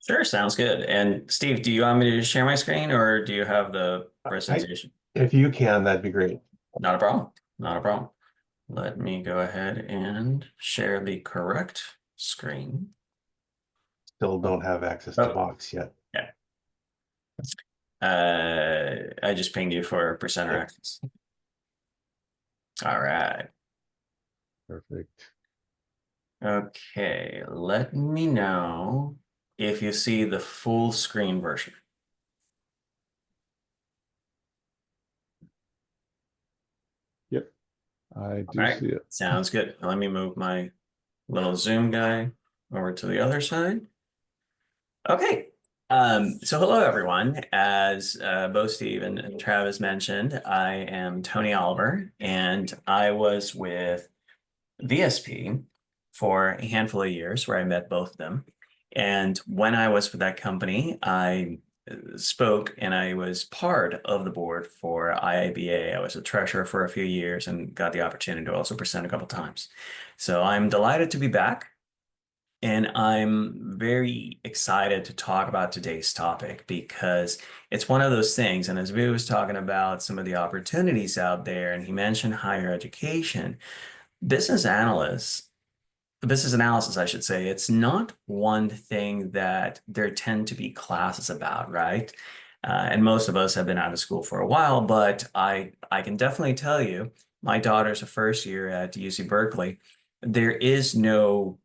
Sure, sounds good. And Steve, do you want me to share my screen or do you have the I, presentation? if you can, that'd be great. Not a problem. Not a problem. Let me go ahead and share the correct screen. Still don't have access to Oh, Box yet. yeah. I just pinged you for presenter Okay, access. All right. perfect. Okay, let me know if you see the full screen version. Yep, I All do right, see it. sounds good. Let me move my little Zoom guy over to the other side. Okay. So hello everyone. As both Steve and Travis mentioned, I am Tony Oliver, and I was with VSP for a handful of years where I met both of them. And when I was with that company, I spoke and I was part of the board for IIBA. I was a treasurer for a few years and got the opportunity to also present a couple times. So I'm delighted to be back. And I'm very excited to talk about today's topic because it's one of those things. And as we was talking about some of the opportunities out there, and he mentioned higher education, business analysts, business analysis, I should say, it's not one thing that there tend to be classes about, right? And most of us have been out of school for a while, but I can definitely tell you, my daughter's a first year at UC Berkeley. There is no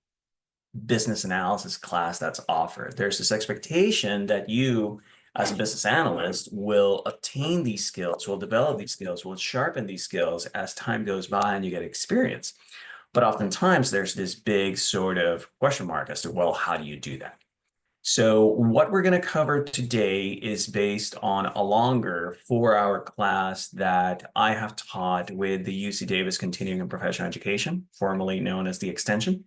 business analysis class that's offered. There's this expectation that you, as a business analyst, will obtain these skills, will develop these skills, will sharpen these skills as time goes by and you get experience. But oftentimes there's this big sort of question mark as to, well, how do you do that? So what we're going to cover today is based on a longer 4-hour class that I have taught with the UC Davis Continuing and Professional Education, formerly known as the Extension,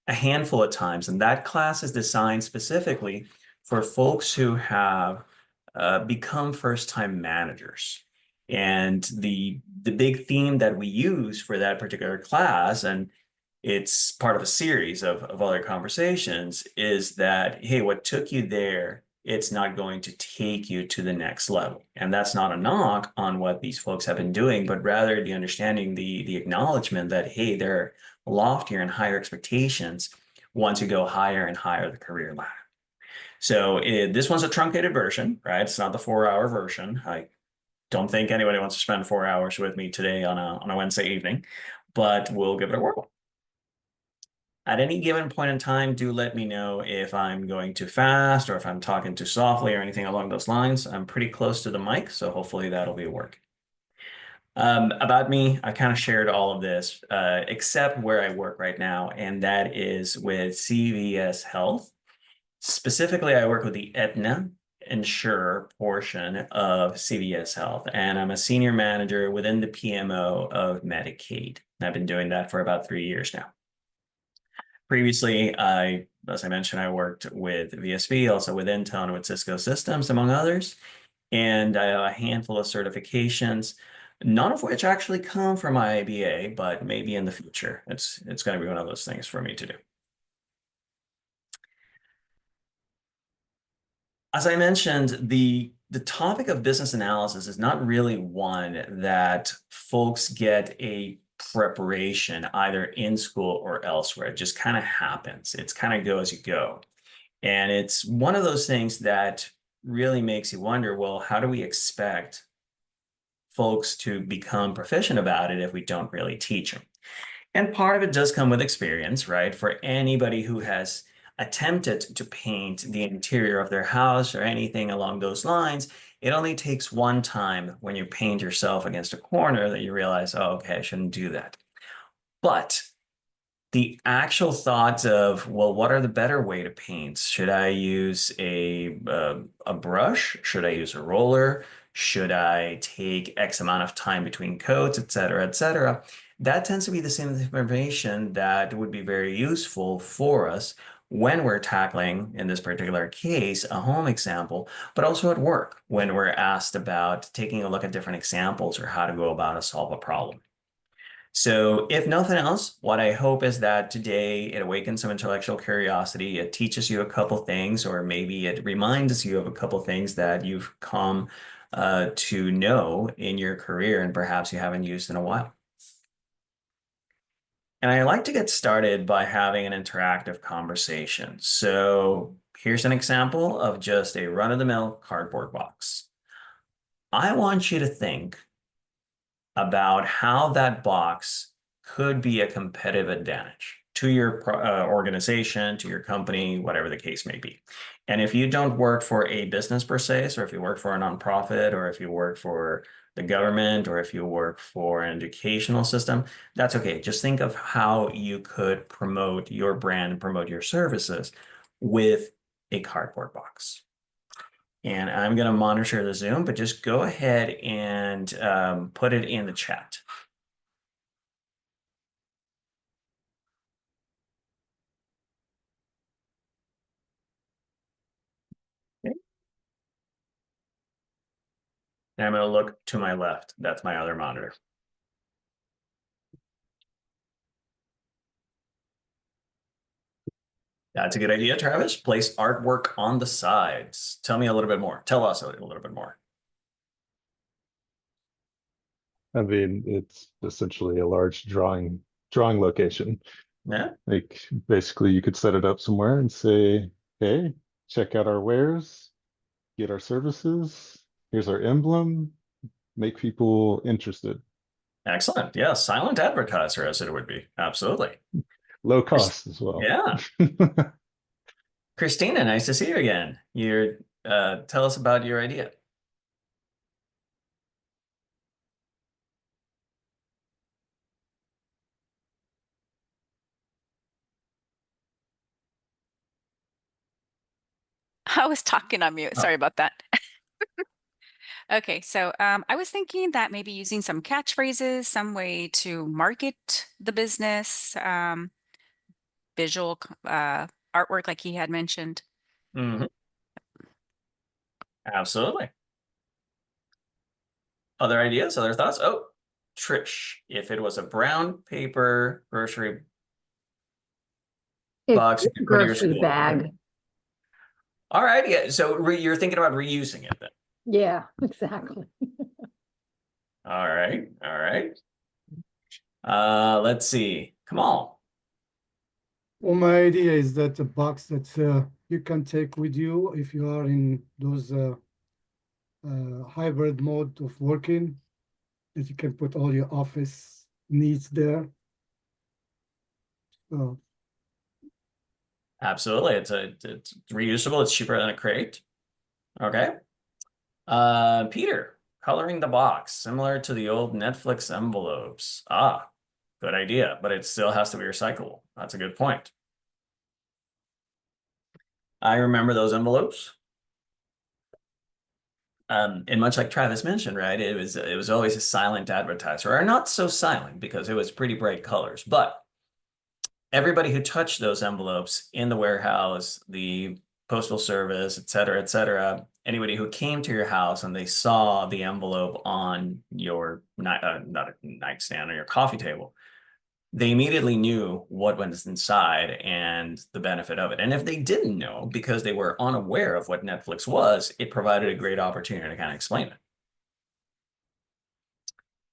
a handful of times. And that class is designed specifically for folks who have become first-time managers. And the big theme that we use for that particular class, and it's part of a series of other conversations, is that, hey, what took you there, it's not going to take you to the next level. And that's not a knock on what these folks have been doing, but rather the understanding, the acknowledgement that, hey, there are loftier and higher expectations once you go higher and higher the career ladder. So this one's a truncated version, right? It's not the 4-hour version. I don't think anybody wants to spend 4 hours with me today on a Wednesday evening, but we'll give it a whirl. At any given point in time, do let me know if I'm going too fast or if I'm talking too softly or anything along those lines. I'm pretty close to the mic, so hopefully that'll be working. About me, I kind of shared all of this, except where I work right now, and that is with CVS Health. Specifically, I work with the Aetna insurer portion of CVS Health, and I'm a senior manager within the PMO of Medicaid. I've been doing that for about 3 years now. Previously, as I mentioned, I worked with VSB, also with Intel and with Cisco Systems, among others, and I have a handful of certifications, none of which actually come from IIBA, but maybe in the future. It's going to be one of those things for me to do. As I mentioned, the topic of business analysis is not really one that folks get a preparation either in school or elsewhere. It just kind of happens. It's kind of go as you go. And it's one of those things that really makes you wonder, well, how do we expect folks to become proficient about it if we don't really teach them? And part of it does come with experience, right? For anybody who has attempted to paint the interior of their house or anything along those lines, it only takes one time when you paint yourself against a corner that you realize, oh, okay, I shouldn't do that. But the actual thought of, well, what are the better way to paint? Should I use a brush? Should I use a roller? Should I take X amount of time between coats, et cetera, et cetera? That tends to be the same information that would be very useful for us when we're tackling, in this particular case, a home example, but also at work when we're asked about taking a look at different examples or how to go about to solve a problem. So if nothing else, what I hope is that today it awakens some intellectual curiosity. It teaches you a couple things, or maybe it reminds you of a couple things that you've come to know in your career and perhaps you haven't used in a while. And I like to get started by having an interactive conversation. So here's an example of just a run-of-the-mill cardboard box. I want you to think about how that box could be a competitive advantage to your organization, to your company, whatever the case may be. And if you don't work for a business per se, so if you work for a nonprofit, or if you work for the government, or if you work for an educational system, that's okay. Just think of how you could promote your brand and promote your services with a cardboard box. And I'm going to monitor the Zoom, but just go ahead and put it in the chat. Okay. And I'm going to look to my left. That's my other monitor. That's a good idea, Travis. Place artwork on the sides. Tell me a little bit more. Tell us a little bit more. I mean, it's essentially a large drawing location. Yeah, Like basically you could set it up somewhere and say, hey, check out our wares, get our services, here's our emblem, make people interested. excellent. Yeah, silent advertiser, as it would be. Absolutely. Low cost as well. Yeah. Christina, nice to see you again. Tell us about your idea. I was talking on mute. Oh. Sorry about that. Okay, so I was thinking that maybe using some catchphrases, some way to market the business, visual artwork, like he had mentioned. Mhm. Absolutely. Other ideas, other thoughts? Oh, Trish, if it was a brown paper grocery A box, you could put your grocery school. bag. All right, yeah. So you're thinking about reusing it then. Yeah, exactly. All right, all right. Let's see. Come on. Well, my idea is that a box that you can take with you if you are in those hybrid mode of working, that you can put all your office needs there. So Absolutely. It's reusable. It's cheaper than a crate. Okay. Peter, coloring the box, similar to the old Netflix envelopes. Ah, good idea, but it still has to be recyclable. That's a good point. I remember those envelopes. And much like Travis mentioned, right, it was always a silent advertiser, or not so silent because it was pretty bright colors. But everybody who touched those envelopes in the warehouse, the postal service, et cetera, anybody who came to your house and they saw the envelope on your not a nightstand or your coffee table, they immediately knew what was inside and the benefit of it. And if they didn't know because they were unaware of what Netflix was, it provided a great opportunity to kind of explain it.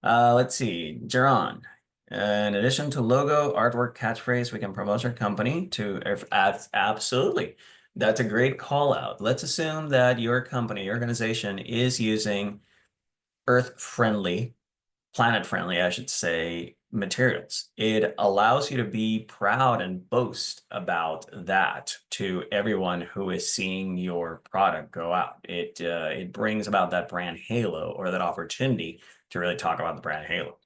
Let's see, Jaron. In addition to logo, artwork, catchphrase, we can promote our company to absolutely. That's a great call out. Let's assume that your company, your organization is using earth-friendly, planet-friendly, I should say, materials. It allows you to be proud and boast about that to everyone who is seeing your product go out. It brings about that brand halo, or that opportunity to really talk about the brand halo.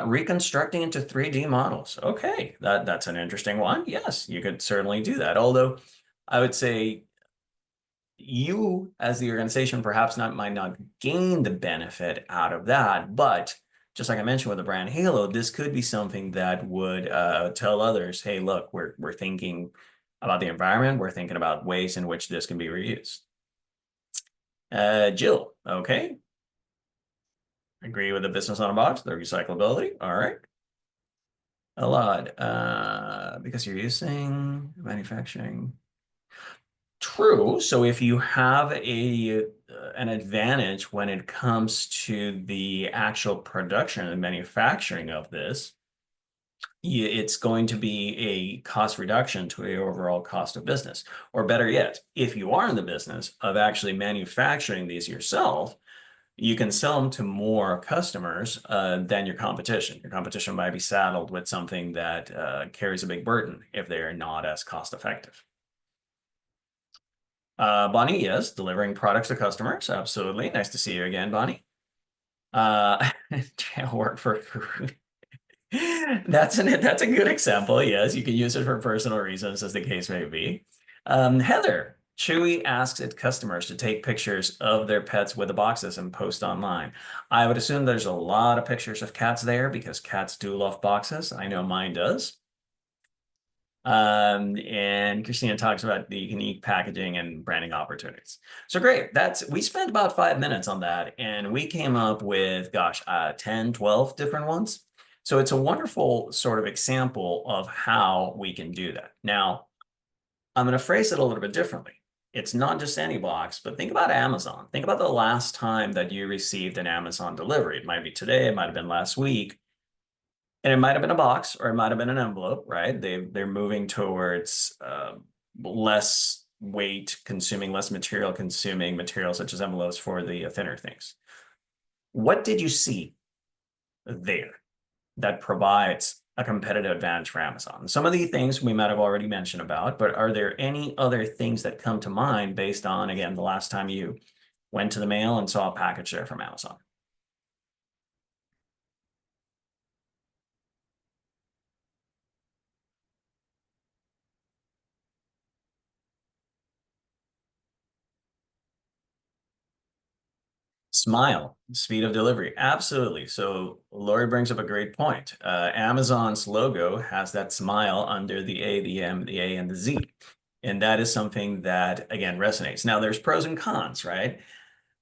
Reconstructing into 3D models. Okay, that's an interesting one. Yes, you could certainly do that. Although I would say you as the organization perhaps might not gain the benefit out of that, but just like I mentioned with the brand halo, this could be something that would tell others, hey, look, we're thinking about the environment. We're thinking about ways in which this can be reused. Jill, okay. Agree with the business on a box, the recyclability. All right. A lot, because you're using manufacturing. True. So if you have an advantage when it comes to the actual production and manufacturing of this, it's going to be a cost reduction to the overall cost of business. Or better yet, if you are in the business of actually manufacturing these yourself, you can sell them to more customers than your competition. Your competition might be saddled with something that carries a big burden if they are not as cost effective. Bonnie, yes, delivering products to customers. Absolutely. Nice to see you again, Bonnie. Work for food. That's a good example. Yes, you can use it for personal reasons, as the case may be. Heather, Chewy asks its customers to take pictures of their pets with the boxes and post online. I would assume there's a lot of pictures of cats there because cats do love boxes. I know mine does. And Christina talks about the unique packaging and branding opportunities. So great. We spent about 5 minutes on that and we came up with, gosh, 10, 12 different ones. So it's a wonderful sort of example of how we can do that. Now, I'm going to phrase it a little bit differently. It's not just any box, but think about Amazon. Think about the last time that you received an Amazon delivery. It might be today, it might have been last week. And it might have been a box or it might have been an envelope, right? They're moving towards less weight consuming, less material consuming materials such as envelopes for the thinner things. What did you see there that provides a competitive advantage for Amazon? Some of the things we might have already mentioned about, but are there any other things that come to mind based on, again, the last time you went to the mail and saw a package there from Amazon? Smile, speed of delivery. Absolutely. So Lori brings up a great point. Amazon's logo has that smile under the A, the M, the A, and the Z. And that is something that, again, resonates. Now, there's pros and cons, right?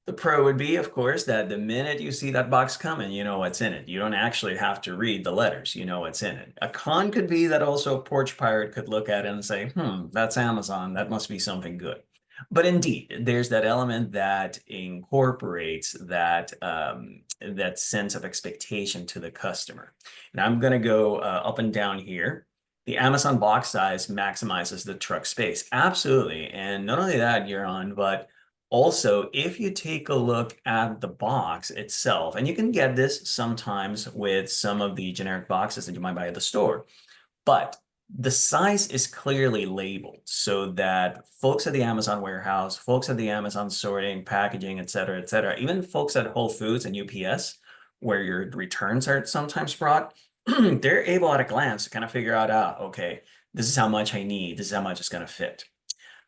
The pro would be, of course, that the minute you see that box coming, you know what's in it. You don't actually have to read the letters. You know what's in it. A con could be that also a porch pirate could look at it and say, that's Amazon. That must be something good. But indeed, there's that element that incorporates that that sense of expectation to the customer. And I'm going to go up and down here. The Amazon box size maximizes the truck space. Absolutely. And not only that, Yaron, but also, if you take a look at the box itself, and you can get this sometimes with some of the generic boxes that you might buy at the store, but the size is clearly labeled so that folks at the Amazon warehouse, folks at the Amazon sorting, packaging, et cetera, even folks at Whole Foods and UPS, where your returns are sometimes brought, they're able at a glance to kind of figure out, okay, this is how much I need, this is how much it's going to fit.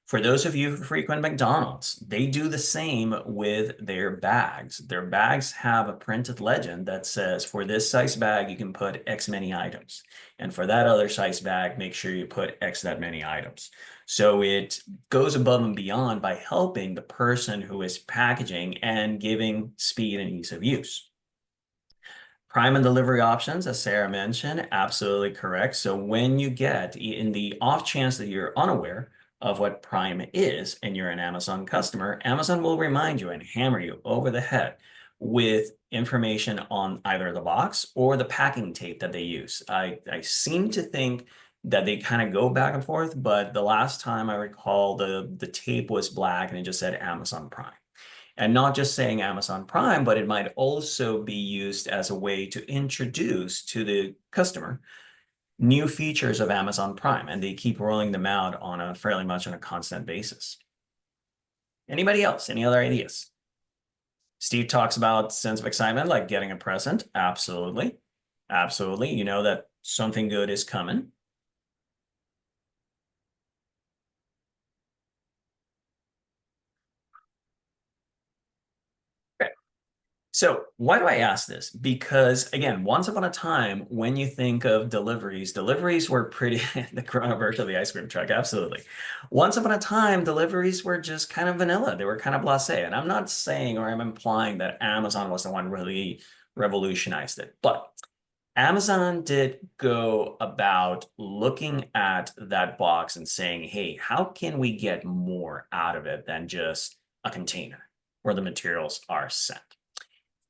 For those of you who frequent McDonald's, they do the same with their bags. Their bags have a printed legend that says, for this size bag, you can put X many items. And for that other size bag, make sure you put X that many items. So it goes above and beyond by helping the person who is packaging and giving speed and ease of use. Prime and delivery options, as Sarah mentioned, absolutely correct. So when you get, in the off chance that you're unaware of what Prime is and you're an Amazon customer, Amazon will remind you and hammer you over the head with information on either the box or the packing tape that they use. I seem to think that they kind of go back and forth, but the last time I recall, the tape was black and it just said Amazon Prime. And not just saying Amazon Prime, but it might also be used as a way to introduce to the customer new features of Amazon Prime, and they keep rolling them out on a fairly much on a constant basis. Anybody else? Any other ideas? Steve talks about sense of excitement, like getting a present. Absolutely. Absolutely. You know that something good is coming. So why do I ask this? Because again, once upon a time, when you think of deliveries were pretty, the Corona version of the ice cream truck, absolutely. Once upon a time, deliveries were just kind of vanilla. They were kind of blasé. And I'm not saying, or I'm implying that Amazon was the one really revolutionized it. But Amazon did go about looking at that box and saying, hey, how can we get more out of it than just a container where the materials are sent?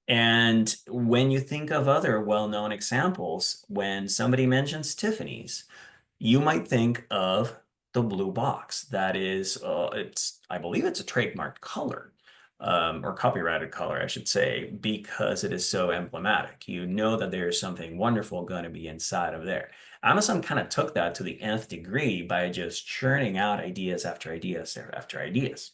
And when you think of other well-known examples, when somebody mentions Tiffany's, you might think of the blue box. That is, I believe it's a trademarked color, or copyrighted color, I should say, because it is so emblematic. You know that there's something wonderful going to be inside of there. Amazon kind of took that to the nth degree by just churning out ideas after ideas after ideas.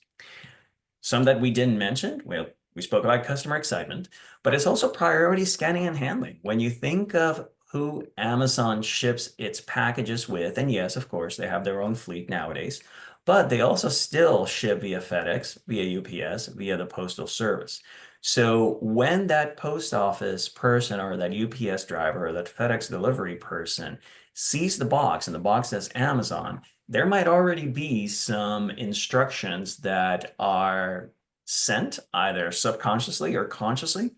Some that we didn't mention, well, we spoke about customer excitement, but it's also priority scanning and handling. When you think of who Amazon ships its packages with, and yes, of course, they have their own fleet nowadays, but they also still ship via FedEx, via UPS, via the Postal Service. So when that post office person or that UPS driver or that FedEx delivery person sees the box and the box says Amazon, there might already be some instructions that are sent either subconsciously or consciously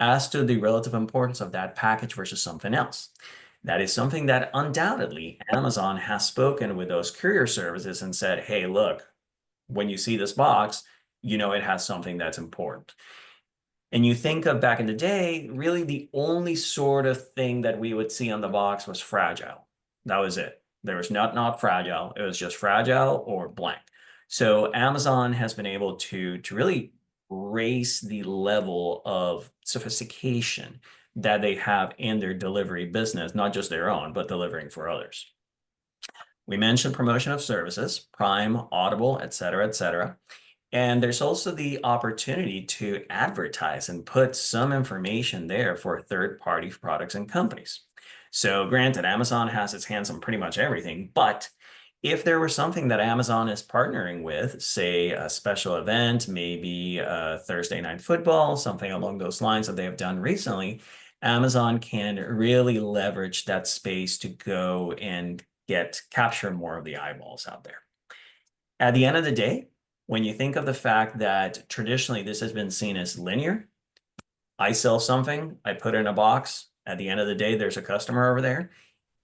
as to the relative importance of that package versus something else. That is something that undoubtedly Amazon has spoken with those courier services and said, hey, look, when you see this box, you know it has something that's important. And you think of back in the day, really the only sort of thing that we would see on the box was fragile. That was it. There was not fragile. It was just fragile or blank. So Amazon has been able to really raise the level of sophistication that they have in their delivery business, not just their own, but delivering for others. We mentioned promotion of services, Prime, Audible, et cetera, et cetera. And there's also the opportunity to advertise and put some information there for third-party products and companies. So granted, Amazon has its hands on pretty much everything, but if there was something that Amazon is partnering with, say a special event, maybe Thursday Night Football, something along those lines that they have done recently, Amazon can really leverage that space to go and capture more of the eyeballs out there. At the end of the day, when you think of the fact that traditionally this has been seen as linear, I sell something, I put it in a box, at the end of the day, there's a customer over there.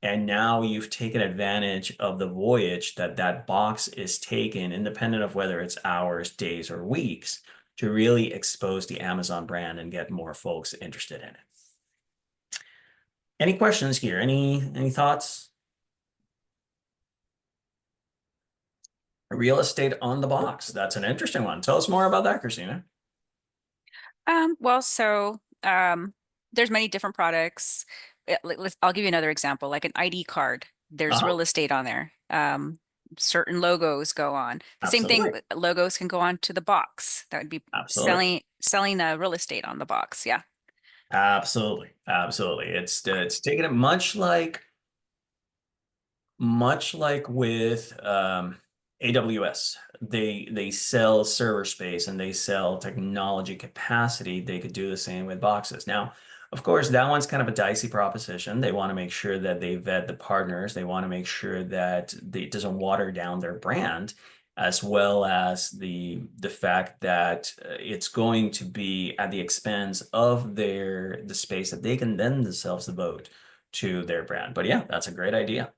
And now you've taken advantage of the voyage that that box is taken, independent of whether it's hours, days, or weeks, to really expose the Amazon brand and get more folks interested in it. Any questions here? Any thoughts? Real estate on the box. That's an interesting one. Tell us more about that, Christina. Well, so there's many different products. I'll give you another example, like an ID card. There's real estate on there. Certain logos go on. The same thing, Absolutely. logos can go on to the box. That would be Absolutely. selling real estate on the box. Yeah. Absolutely. Absolutely. It's taking it much like with AWS. They sell server space and they sell technology capacity. They could do the same with boxes. Now, of course, that one's kind of a dicey proposition. They want to make sure that they vet the partners. They want to make sure that it doesn't water down their brand, as well as the fact that it's going to be at the expense of the space that they can then themselves devote to their brand. But yeah, that's a great idea.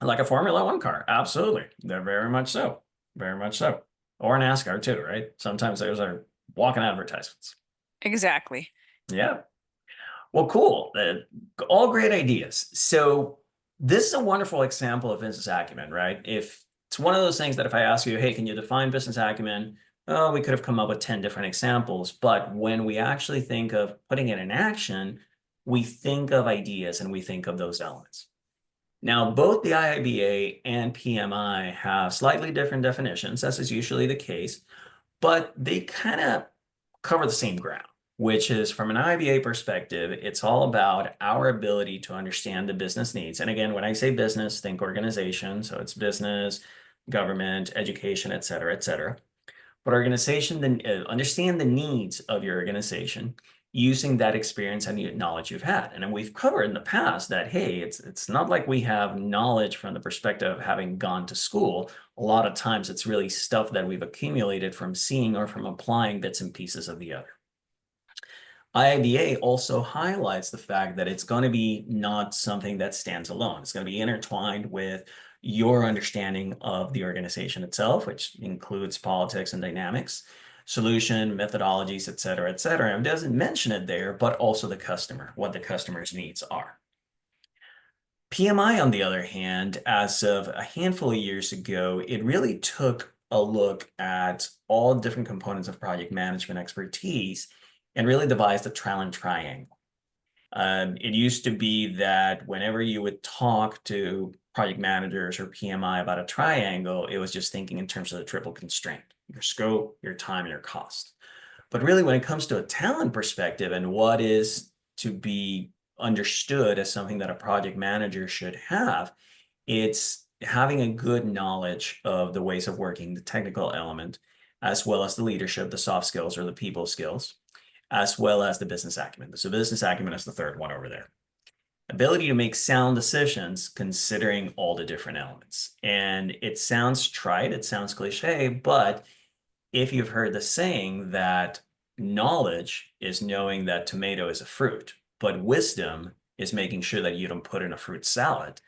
Like a Formula One car, absolutely. They're very much so, very much so. Or NASCAR too, right? Sometimes those are walking advertisements. Exactly. Yeah. Well, cool. All great ideas. So this is a wonderful example of business acumen, right? If it's one of those things that if I ask you, hey, can you define business acumen? Oh, we could have come up with 10 different examples. But when we actually think of putting it in action, we think of ideas and we think of those elements. Now, both the IIBA and PMI have slightly different definitions, as is usually the case, but they kind of cover the same ground, which is from an IIBA perspective, it's all about our ability to understand the business needs. And again, when I say business, think organization. So it's business, government, education, et cetera, et cetera. But organization, then understand the needs of your organization using that experience and knowledge you've had. And we've covered in the past that, hey, it's not like we have knowledge from the perspective of having gone to school. A lot of times it's really stuff that we've accumulated from seeing or from applying bits and pieces of the other. IIBA also highlights the fact that it's going to be not something that stands alone. It's going to be intertwined with your understanding of the organization itself, which includes politics and dynamics, solution, methodologies, et cetera, et cetera. It doesn't mention it there, but also the customer, what the customer's needs are. PMI, on the other hand, as of a handful of years ago, it really took a look at all different components of project management expertise and really devised a triangle. It used to be that whenever you would talk to project managers or PMI about a triangle, it was just thinking in terms of the triple constraint, your scope, your time, and your cost. But really, when it comes to a talent perspective and what is to be understood as something that a project manager should have, it's having a good knowledge of the ways of working, the technical element, as well as the leadership, the soft skills or the people skills, as well as the business acumen. So business acumen is the third one over there. Ability to make sound decisions considering all the different elements. And it sounds trite, it sounds cliche, but if you've heard the saying that knowledge is knowing that tomato is a fruit, but wisdom is making sure that you don't put in a fruit salad,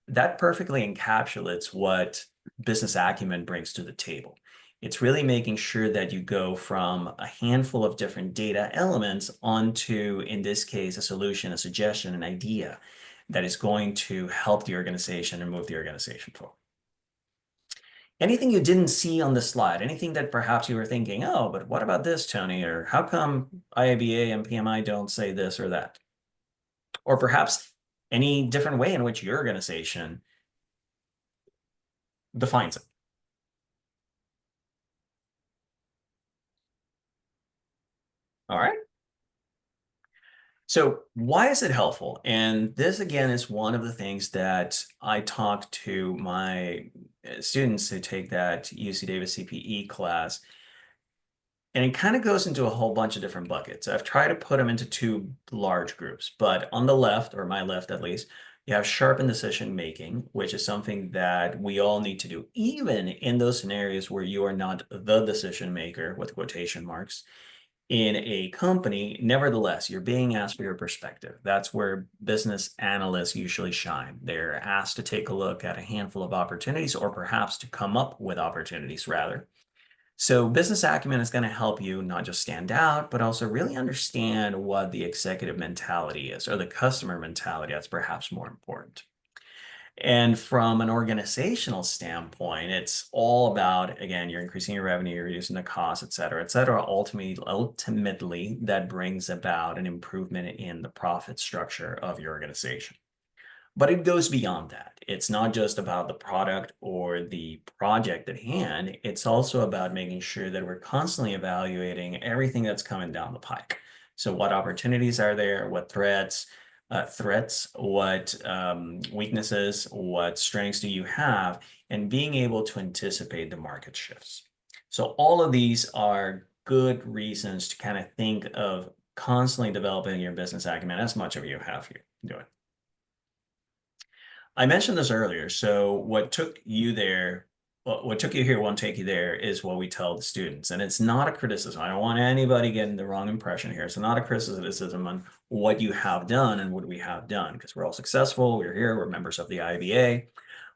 that perfectly encapsulates what business acumen brings to the table. It's really making sure that you go from a handful of different data elements onto, in this case, a solution, a suggestion, an idea that is going to help the organization and move the organization forward. Anything you didn't see on the slide, anything that perhaps you were thinking, oh, but what about this, Tony? Or how come IIBA and PMI don't say this or that? Or perhaps any different way in which your organization defines it. All right. So why is it helpful? And this, again, is one of the things that I talk to my students who take that UC Davis CPE class. And it kind of goes into a whole bunch of different buckets. I've tried to put them into two large groups, but on the left, or my left at least, you have sharpened decision making, which is something that we all need to do, even in those scenarios where you are not the decision maker, with quotation marks, in a company. Nevertheless, you're being asked for your perspective. That's where business analysts usually shine. They're asked to take a look at a handful of opportunities, or perhaps to come up with opportunities rather. So business acumen is going to help you not just stand out, but also really understand what the executive mentality is, or the customer mentality. That's perhaps more important. And from an organizational standpoint, it's all about, again, you're increasing your revenue, you're reducing the cost, et cetera, et cetera. Ultimately, that brings about an improvement in the profit structure of your organization. But it goes beyond that. It's not just about the product or the project at hand. It's also about making sure that we're constantly evaluating everything that's coming down the pike. So what opportunities are there? What threats, what weaknesses, what strengths do you have? And being able to anticipate the market shifts. So all of these are good reasons to kind of think of constantly developing your business acumen, as much of you have here doing. I mentioned this earlier. So what took you there, what took you here won't take you there, is what we tell the students. And it's not a criticism. I don't want anybody getting the wrong impression here. It's not a criticism on what you have done and what we have done, because we're all successful. We're here. We're members of the IBA.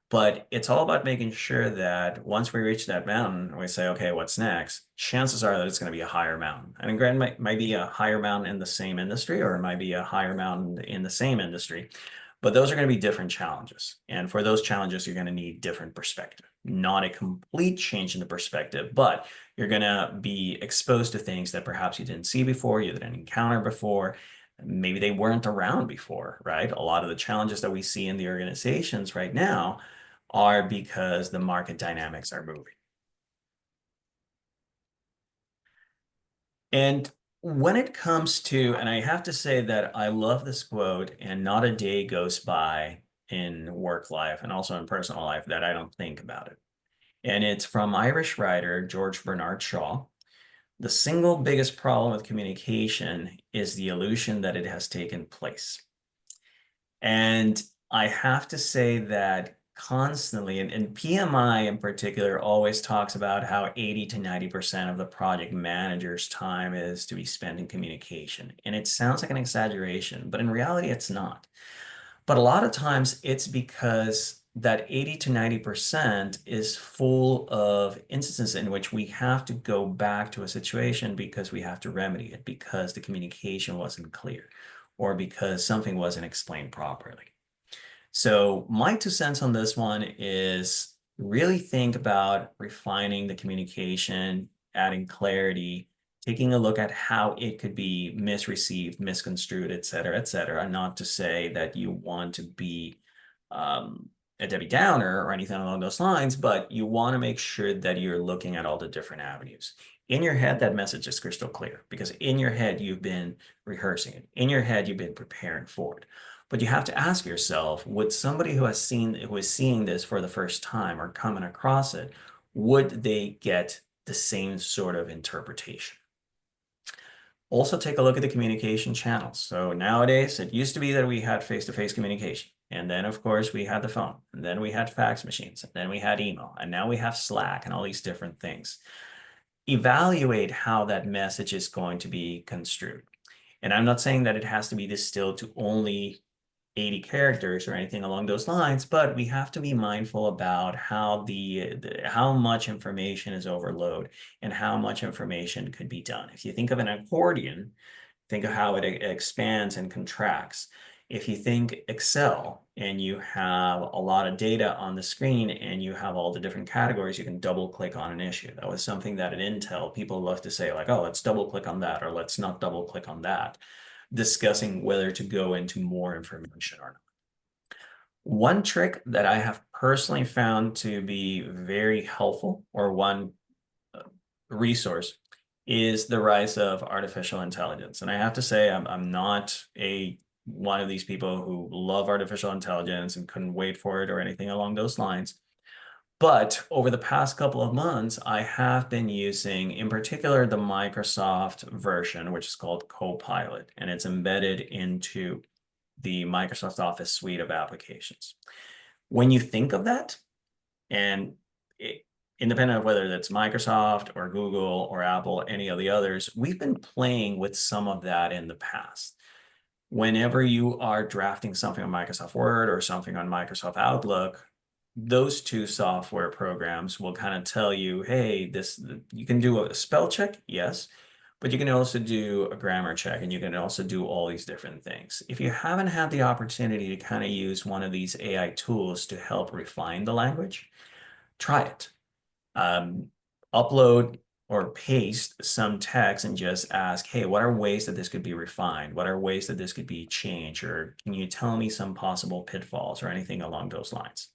But it's all about making sure that once we reach that mountain and we say, okay, what's next? Chances are that it's going to be a higher mountain. And granted, might be a higher mountain in the same industry, or it might be a higher mountain in the same industry. But those are going to be different challenges. And for those challenges, you're going to need different perspective. Not a complete change in the perspective, but you're going to be exposed to things that perhaps you didn't see before, you didn't encounter before. Maybe they weren't around before, right? A lot of the challenges that we see in the organizations right now are because the market dynamics are moving. And when it comes to, and I have to say that I love this quote, and not a day goes by in work life and also in personal life that I don't think about it. And it's from Irish writer George Bernard Shaw. The single biggest problem with communication is the illusion that it has taken place. And I have to say that constantly, and PMI in particular always talks about how 80 to 90% of the project manager's time is to be spent in communication. And it sounds like an exaggeration, but in reality, it's not. But a lot of times it's because that 80 to 90% is full of instances in which we have to go back to a situation because we have to remedy it, because the communication wasn't clear, or because something wasn't explained properly. So my 2 cents on this one is really think about refining the communication, adding clarity, taking a look at how it could be misreceived, misconstrued, et cetera, not to say that you want to be a Debbie Downer or anything along those lines, but you want to make sure that you're looking at all the different avenues. In your head, that message is crystal clear because in your head, you've been rehearsing it. In your head, you've been preparing for it. But you have to ask yourself, would somebody who is seeing this for the first time or coming across it, would they get the same sort of interpretation? Also take a look at the communication channels. So nowadays, it used to be that we had face-to-face communication. And then, of course, we had the phone. And then we had fax machines. And then we had email. And now we have Slack and all these different things. Evaluate how that message is going to be construed. And I'm not saying that it has to be distilled to only 80 characters or anything along those lines, but we have to be mindful about how how much information is overload and how much information could be done. If you think of an accordion, think of how it expands and contracts. If you think Excel and you have a lot of data on the screen and you have all the different categories, you can double click on an issue. That was something that at Intel, people love to say like, oh, let's double click on that, or let's not double click on that, discussing whether to go into more information or not. One trick that I have personally found to be very helpful, or one resource, is the rise of artificial intelligence. And I have to say, I'm not one of these people who love artificial intelligence and couldn't wait for it or anything along those lines. But over the past couple of months, I have been using, in particular, the Microsoft version, which is called Copilot, and it's embedded into the Microsoft Office suite of applications. When you think of that, and independent of whether that's Microsoft or Google or Apple, any of the others, we've been playing with some of that in the past. Whenever you are drafting something on Microsoft Word or something on Microsoft Outlook, those two software programs will kind of tell you, hey, you can do a spell check, yes, but you can also do a grammar check and you can also do all these different things. If you haven't had the opportunity to kind of use one of these AI tools to help refine the language, try it. Upload or paste some text and just ask, hey, what are ways that this could be refined? What are ways that this could be changed? Or can you tell me some possible pitfalls or anything along those lines?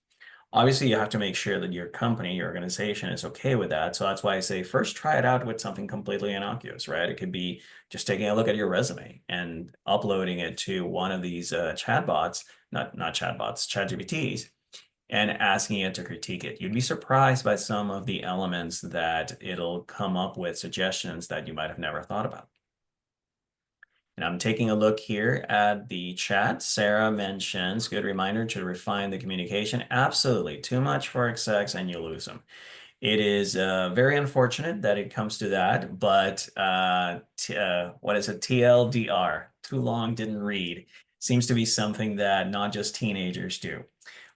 Obviously, you have to make sure that your company, your organization is okay with that. So that's why I say first try it out with something completely innocuous, right? It could be just taking a look at your resume and uploading it to one of these chatbots, not chatbots, ChatGPTs, and asking it to critique it. You'd be surprised by some of the elements that it'll come up with, suggestions that you might have never thought about. And I'm taking a look here at the chat. Sarah mentions, good reminder to refine the communication. Absolutely. Too much for execs and you lose them. It is very unfortunate that it comes to that, but what is it? TLDR, too long, didn't read, seems to be something that not just teenagers do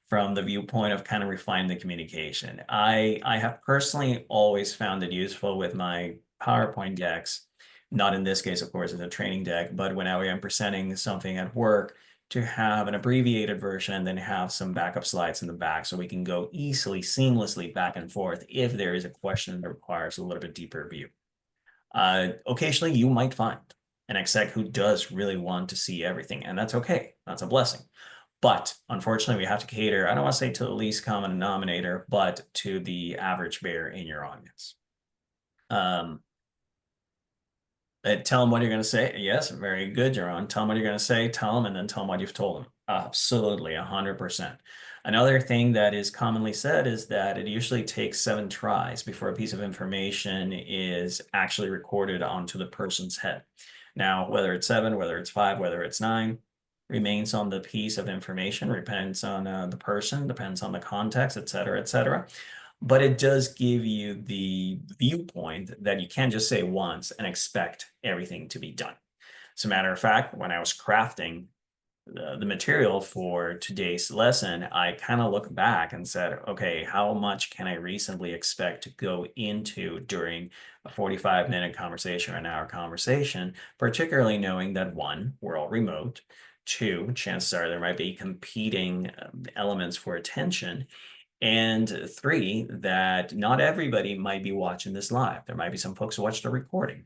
from the viewpoint of kind of refining the communication. I have personally always found it useful with my PowerPoint decks. Not in this case, of course, as a training deck, but when I am presenting something at work, to have an abbreviated version and then have some backup slides in the back so we can go easily, seamlessly back and forth if there is a question that requires a little bit deeper view. Occasionally, you might find an exec who does really want to see everything, and that's okay. That's a blessing. But unfortunately, we have to cater, I don't want to say to the least common denominator, but to the average bear in your audience. Tell them what you're going to say. Yes, very good, Jaron. Tell them what you're going to say, tell them, and then tell them what you've told them. Absolutely, 100%. Another thing that is commonly said is that it usually takes 7 tries before a piece of information is actually recorded onto the person's head. Now, whether it's 7, whether it's 5, whether it's 9, remains on the piece of information, depends on the person, depends on the context, et cetera, et cetera. But it does give you the viewpoint that you can't just say once and expect everything to be done. As a matter of fact, when I was crafting the material for today's lesson, I kind of looked back and said, okay, how much can I reasonably expect to go into during a 45-minute conversation or an hour conversation, particularly knowing that one, we're all remote, two, chances are there might be competing elements for attention, and three, that not everybody might be watching this live. There might be some folks who watch the recording.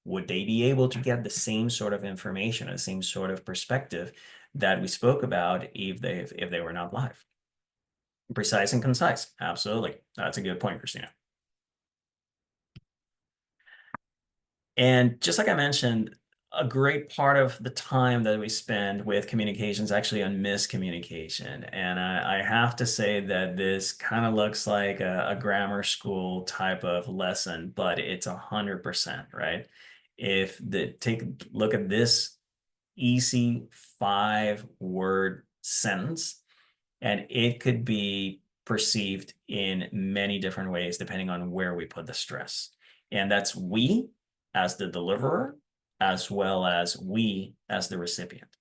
Would they be able to get the same sort of information, the same sort of perspective that we spoke about if they were not live? Precise and concise. Absolutely. That's a good point, Christina. And just like I mentioned, a great part of the time that we spend with communication is actually on miscommunication. And I have to say that this kind of looks like a grammar school type of lesson, but it's 100%, right? Take a look at this easy 5-word sentence, and it could be perceived in many different ways depending on where we put the stress. And that's we as the deliverer, as well as we as the recipient.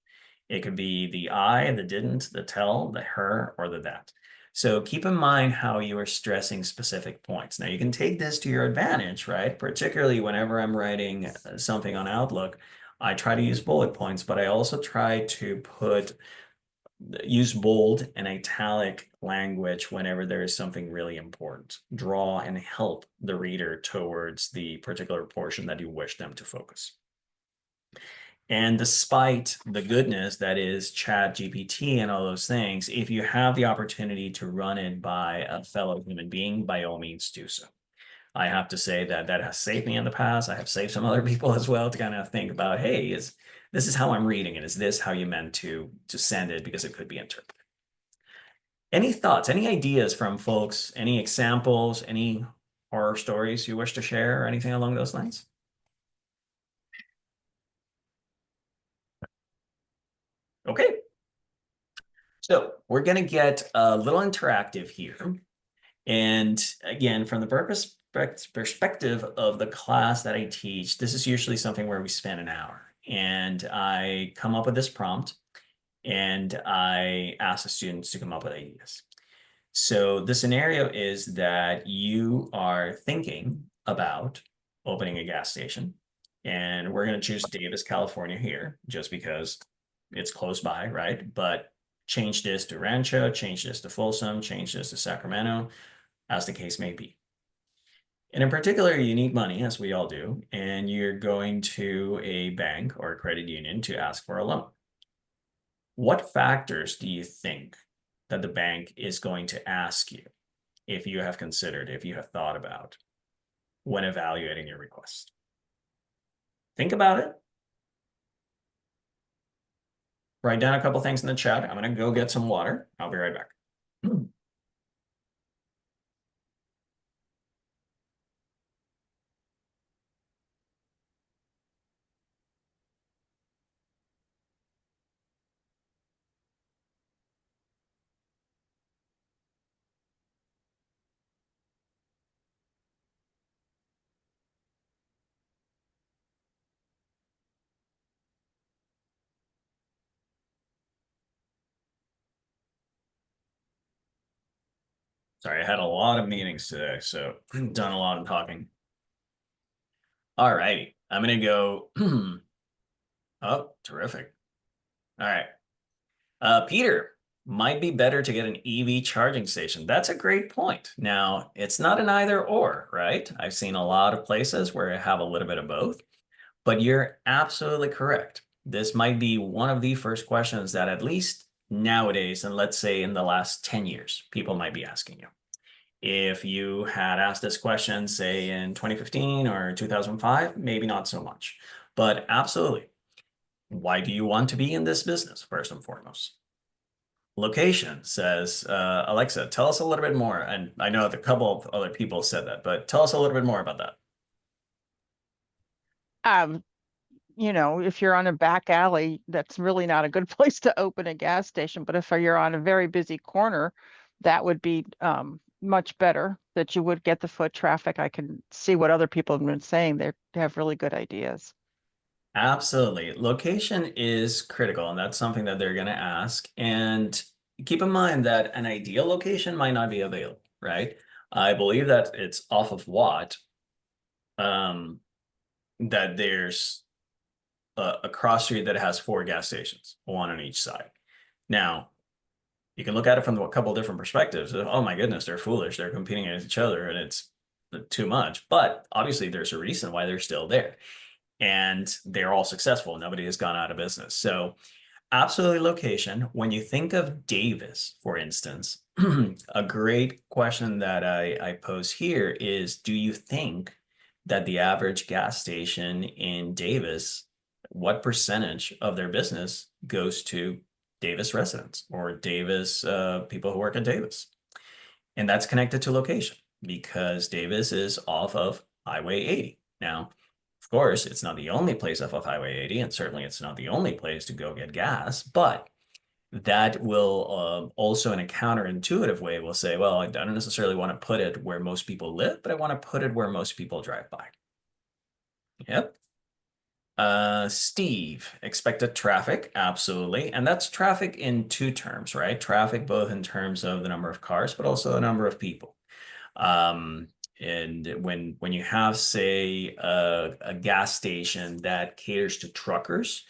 It could be the I, the didn't, the tell, the her, or the that. So keep in mind how you are stressing specific points. Now you can take this to your advantage, right? Particularly whenever I'm writing something on Outlook, I try to use bullet points, but I also try to use bold and italic language whenever there is something really important. Draw and help the reader towards the particular portion that you wish them to focus. And despite the goodness that is Chat GPT and all those things, if you have the opportunity to run it by a fellow human being, by all means do so. I have to say that that has saved me in the past. I have saved some other people as well to kind of think about, hey, this is how I'm reading it. Is this how you meant to send it? Because it could be interpreted. Any thoughts, any ideas from folks, any examples, any horror stories you wish to share or anything along those lines? Okay. So we're going to get a little interactive here. And again, from the perspective of the class that I teach, this is usually something where we spend an hour. And I come up with this prompt and I ask the students to come up with ideas. So the scenario is that you are thinking about opening a gas station. And we're going to choose Davis, California here, just because it's close by, right? But change this to Rancho, change this to Folsom, change this to Sacramento, as the case may be. And in particular, you need money, as we all do, and you're going to a bank or a credit union to ask for a loan. What factors do you think that the bank is going to ask you if you have considered, if you have thought about when evaluating your request? Think about it. Write down a couple things in the chat. I'm going to go get some water. I'll be right back. Sorry, I had a lot of meetings today, so done a lot of talking. All righty, I'm going to go. Oh, terrific. All right. Peter, might be better to get an EV charging station. That's a great point. Now, it's not an either or, right? I've seen a lot of places where I have a little bit of both, but you're absolutely correct. This might be one of the first questions that at least nowadays, and let's say in the last 10 years, people might be asking you. If you had asked this question, say in 2015 or 2005, maybe not so much, but absolutely. Why do you want to be in this business, first and foremost? Location says, Alexa, tell us a little bit more. And I know a couple of other people said that, but tell us a little bit more about that. you know, if you're on a back alley, that's really not a good place to open a gas station. But if you're on a very busy corner, that would be much better, that you would get the foot traffic. I can see what other people have been saying. They have really good ideas. Absolutely. Location is critical, and that's something that they're going to ask. And keep in mind that an ideal location might not be available, right? I believe that it's off of what, that there's a cross street that has 4 gas stations, one on each side. Now, you can look at it from a couple different perspectives. Oh my goodness, they're foolish. They're competing against each other, and it's too much. But obviously, there's a reason why they're still there, and they're all successful. Nobody has gone out of business. So absolutely location. When you think of Davis, for instance, a great question that I pose here is, do you think that the average gas station in Davis, what percentage of their business goes to Davis residents or Davis people who work at Davis? And that's connected to location because Davis is off of Highway 80. Now, of course, it's not the only place off of Highway 80, and certainly it's not the only place to go get gas, but that will also, in a counterintuitive way, will say, well, I don't necessarily want to put it where most people live, but I want to put it where most people drive by. Yep. Steve, expected traffic, absolutely. And that's traffic in 2 terms, right? Traffic both in terms of the number of cars, but also the number of people. And when you have, say, a gas station that caters to truckers,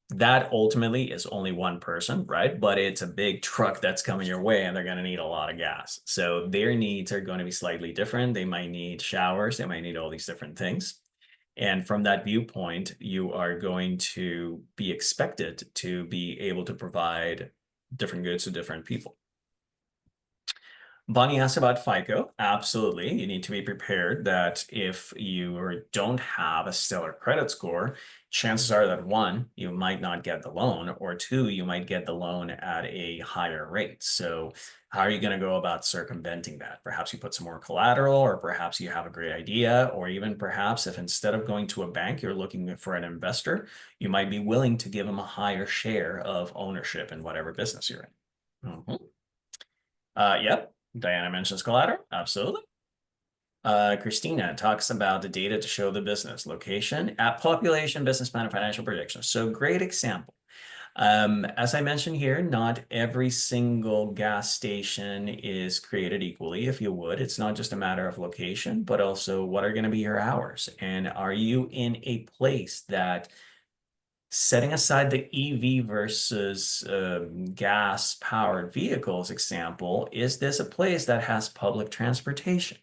that ultimately is only one person, right? But it's a big truck that's coming your way and they're going to need a lot of gas. So their needs are going to be slightly different. They might need showers. They might need all these different things. And from that viewpoint, you are going to be expected to be able to provide different goods to different people. Bonnie asked about FICO. Absolutely. You need to be prepared that if you don't have a stellar credit score, chances are that 1, you might not get the loan, or 2, you might get the loan at a higher rate. So how are you going to go about circumventing that? Perhaps you put some more collateral, or perhaps you have a great idea, or even perhaps if instead of going to a bank, you're looking for an investor, you might be willing to give them a higher share of ownership in whatever business you're in. Yep. Diana mentions collateral. Absolutely. Christina talks about the data to show the business location, app population, business plan, and financial projections. So great example. As I mentioned here, not every single gas station is created equally, if you would. It's not just a matter of location, but also what are going to be your hours? And are you in a place that, setting aside the EV versus gas-powered vehicles example, is this a place that has public transportation?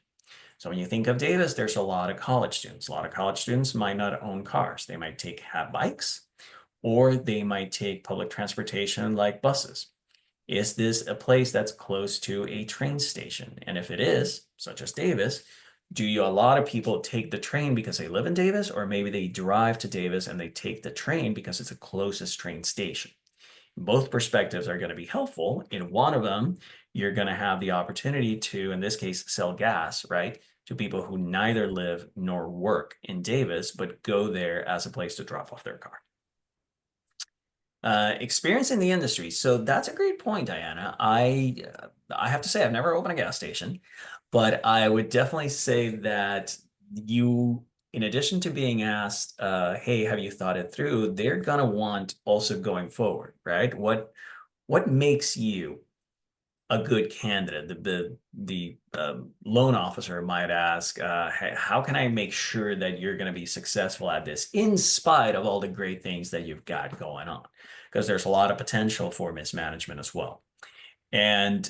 So when you think of Davis, there's a lot of college students. A lot of college students might not own cars. They might have bikes, or they might take public transportation like buses. Is this a place that's close to a train station? And if it is, such as Davis, a lot of people take the train because they live in Davis, or maybe they drive to Davis and they take the train because it's the closest train station? Both perspectives are going to be helpful. In one of them, you're going to have the opportunity to, in this case, sell gas, right, to people who neither live nor work in Davis, but go there as a place to drop off their car. Experience in the industry. So that's a great point, Diana. I have to say, I've never opened a gas station, but I would definitely say that you, in addition to being asked, hey, have you thought it through? They're gonna want also going forward, right? What makes you a good candidate? The loan officer might ask, hey, how can I make sure that you're going to be successful at this in spite of all the great things that you've got going on? Because there's a lot of potential for mismanagement as well. And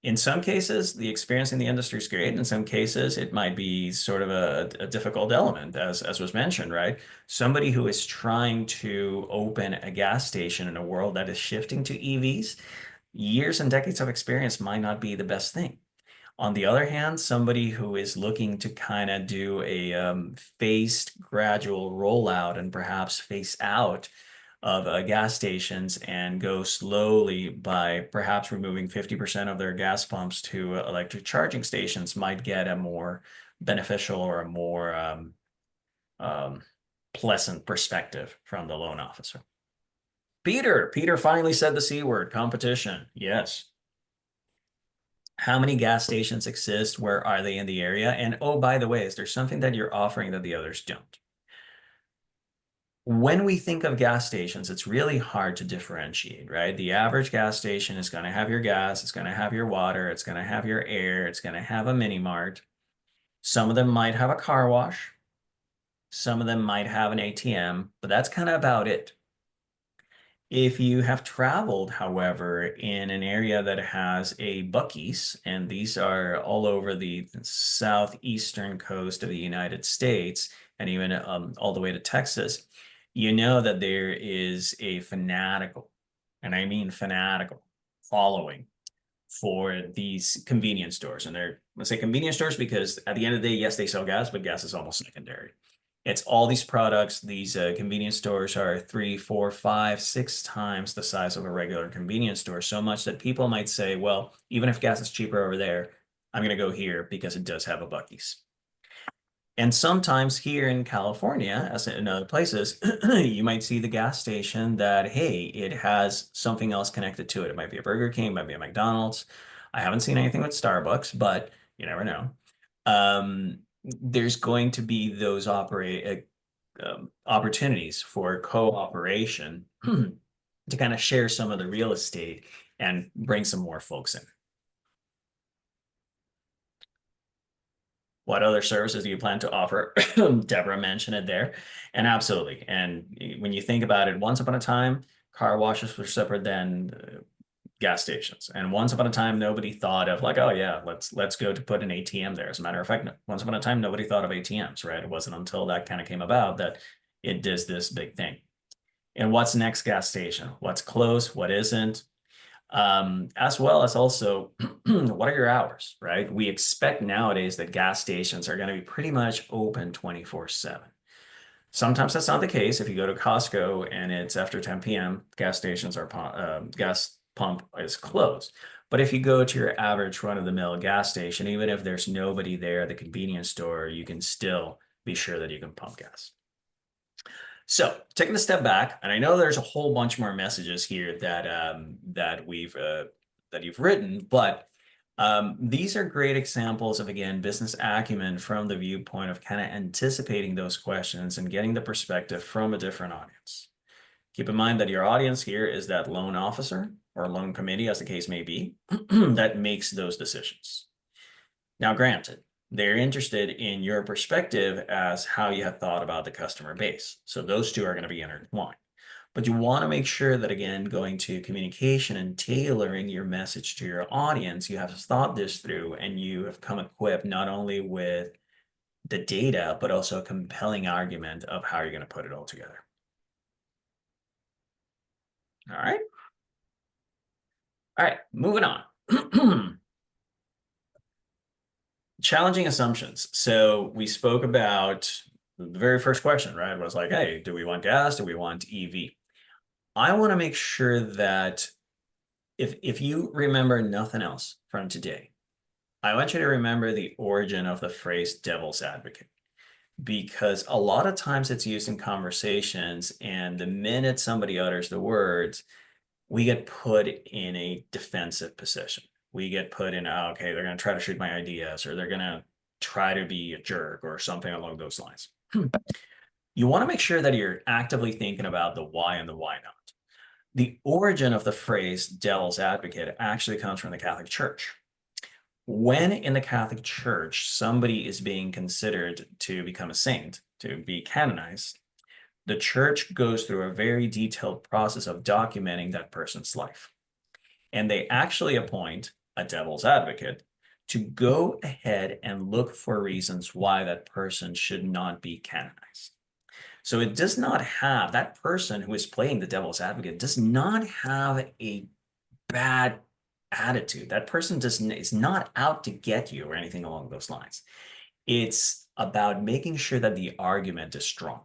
in some cases, the experience in the industry is great. In some cases, it might be sort of a difficult element, as was mentioned, right? Somebody who is trying to open a gas station in a world that is shifting to EVs, years and decades of experience might not be the best thing. On the other hand, somebody who is looking to kind of do a phased gradual rollout and perhaps phase out of gas stations and go slowly by perhaps removing 50% of their gas pumps to electric charging stations might get a more beneficial or a more pleasant perspective from the loan officer. Peter finally said the C word, competition. Yes. How many gas stations exist? Where are they in the area? And oh, by the way, is there something that you're offering that the others don't? When we think of gas stations, it's really hard to differentiate, right? The average gas station is going to have your gas, it's going to have your water, it's going to have your air, it's going to have a mini mart. Some of them might have a car wash. Some of them might have an ATM, but that's kind of about it. If you have traveled, however, in an area that has a Buc-ee's, and these are all over the southeastern coast of the United States, and even all the way to Texas, you know that there is a fanatical, and I mean fanatical, following for these convenience stores. And let's say convenience stores because at the end of the day, yes, they sell gas, but gas is almost secondary. It's all these products. These convenience stores are 3, 4, 5, 6 times the size of a regular convenience store. So much that people might say, well, even if gas is cheaper over there, I'm going to go here because it does have a Buc-ee's. And sometimes here in California, as in other places, you might see the gas station that, hey, it has something else connected to it. It might be a Burger King, it might be a McDonald's. I haven't seen anything with Starbucks, but you never know. There's going to be those opportunities for cooperation to kind of share some of the real estate and bring some more folks in. What other services do you plan to offer? Deborah mentioned it there. And absolutely. And when you think about it, once upon a time, car washes were separate than gas stations. And once upon a time, nobody thought of like, oh yeah, let's go to put an ATM there. As a matter of fact, once upon a time, nobody thought of ATMs, right? It wasn't until that kind of came about that it does this big thing. And what's next gas station? What's close? What isn't? As well as also what are your hours, right? We expect nowadays that gas stations are going to be pretty much open 24/7. Sometimes that's not the case. If you go to Costco and it's after 10 p.m., gas stations are gas pump is closed. But if you go to your average run-of-the-mill gas station, even if there's nobody there at the convenience store, you can still be sure that you can pump gas. So taking a step back, and I know there's a whole bunch more messages here that you've written, but these are great examples of, again, business acumen from the viewpoint of kind of anticipating those questions and getting the perspective from a different audience. Keep in mind that your audience here is that loan officer or loan committee, as the case may be, that makes those decisions. Now, granted, they're interested in your perspective as how you have thought about the customer base. So those two are going to be intertwined. But you want to make sure that, again, going to communication and tailoring your message to your audience, you have thought this through and you have come equipped not only with the data, but also a compelling argument of how you're going to put it all together. All right. All right, moving on. Challenging assumptions. So we spoke about the very first question, right? It was like, hey, do we want gas? Do we want EV? I want to make sure that if you remember nothing else from today, I want you to remember the origin of the phrase devil's advocate, because a lot of times it's used in conversations, and the minute somebody utters the words, we get put in a defensive position. We get put in, oh, okay, they're going to try to shoot my ideas, or they're going to try to be a jerk or something along those lines. You want to make sure that you're actively thinking about the why and the why not. The origin of the phrase devil's advocate actually comes from the Catholic Church. When in the Catholic Church, somebody is being considered to become a saint, to be canonized, the church goes through a very detailed process of documenting that person's life. And they actually appoint a devil's advocate to go ahead and look for reasons why that person should not be canonized. So it does not have, that person who is playing the devil's advocate does not have a bad attitude. That person is not out to get you or anything along those lines. It's about making sure that the argument is stronger.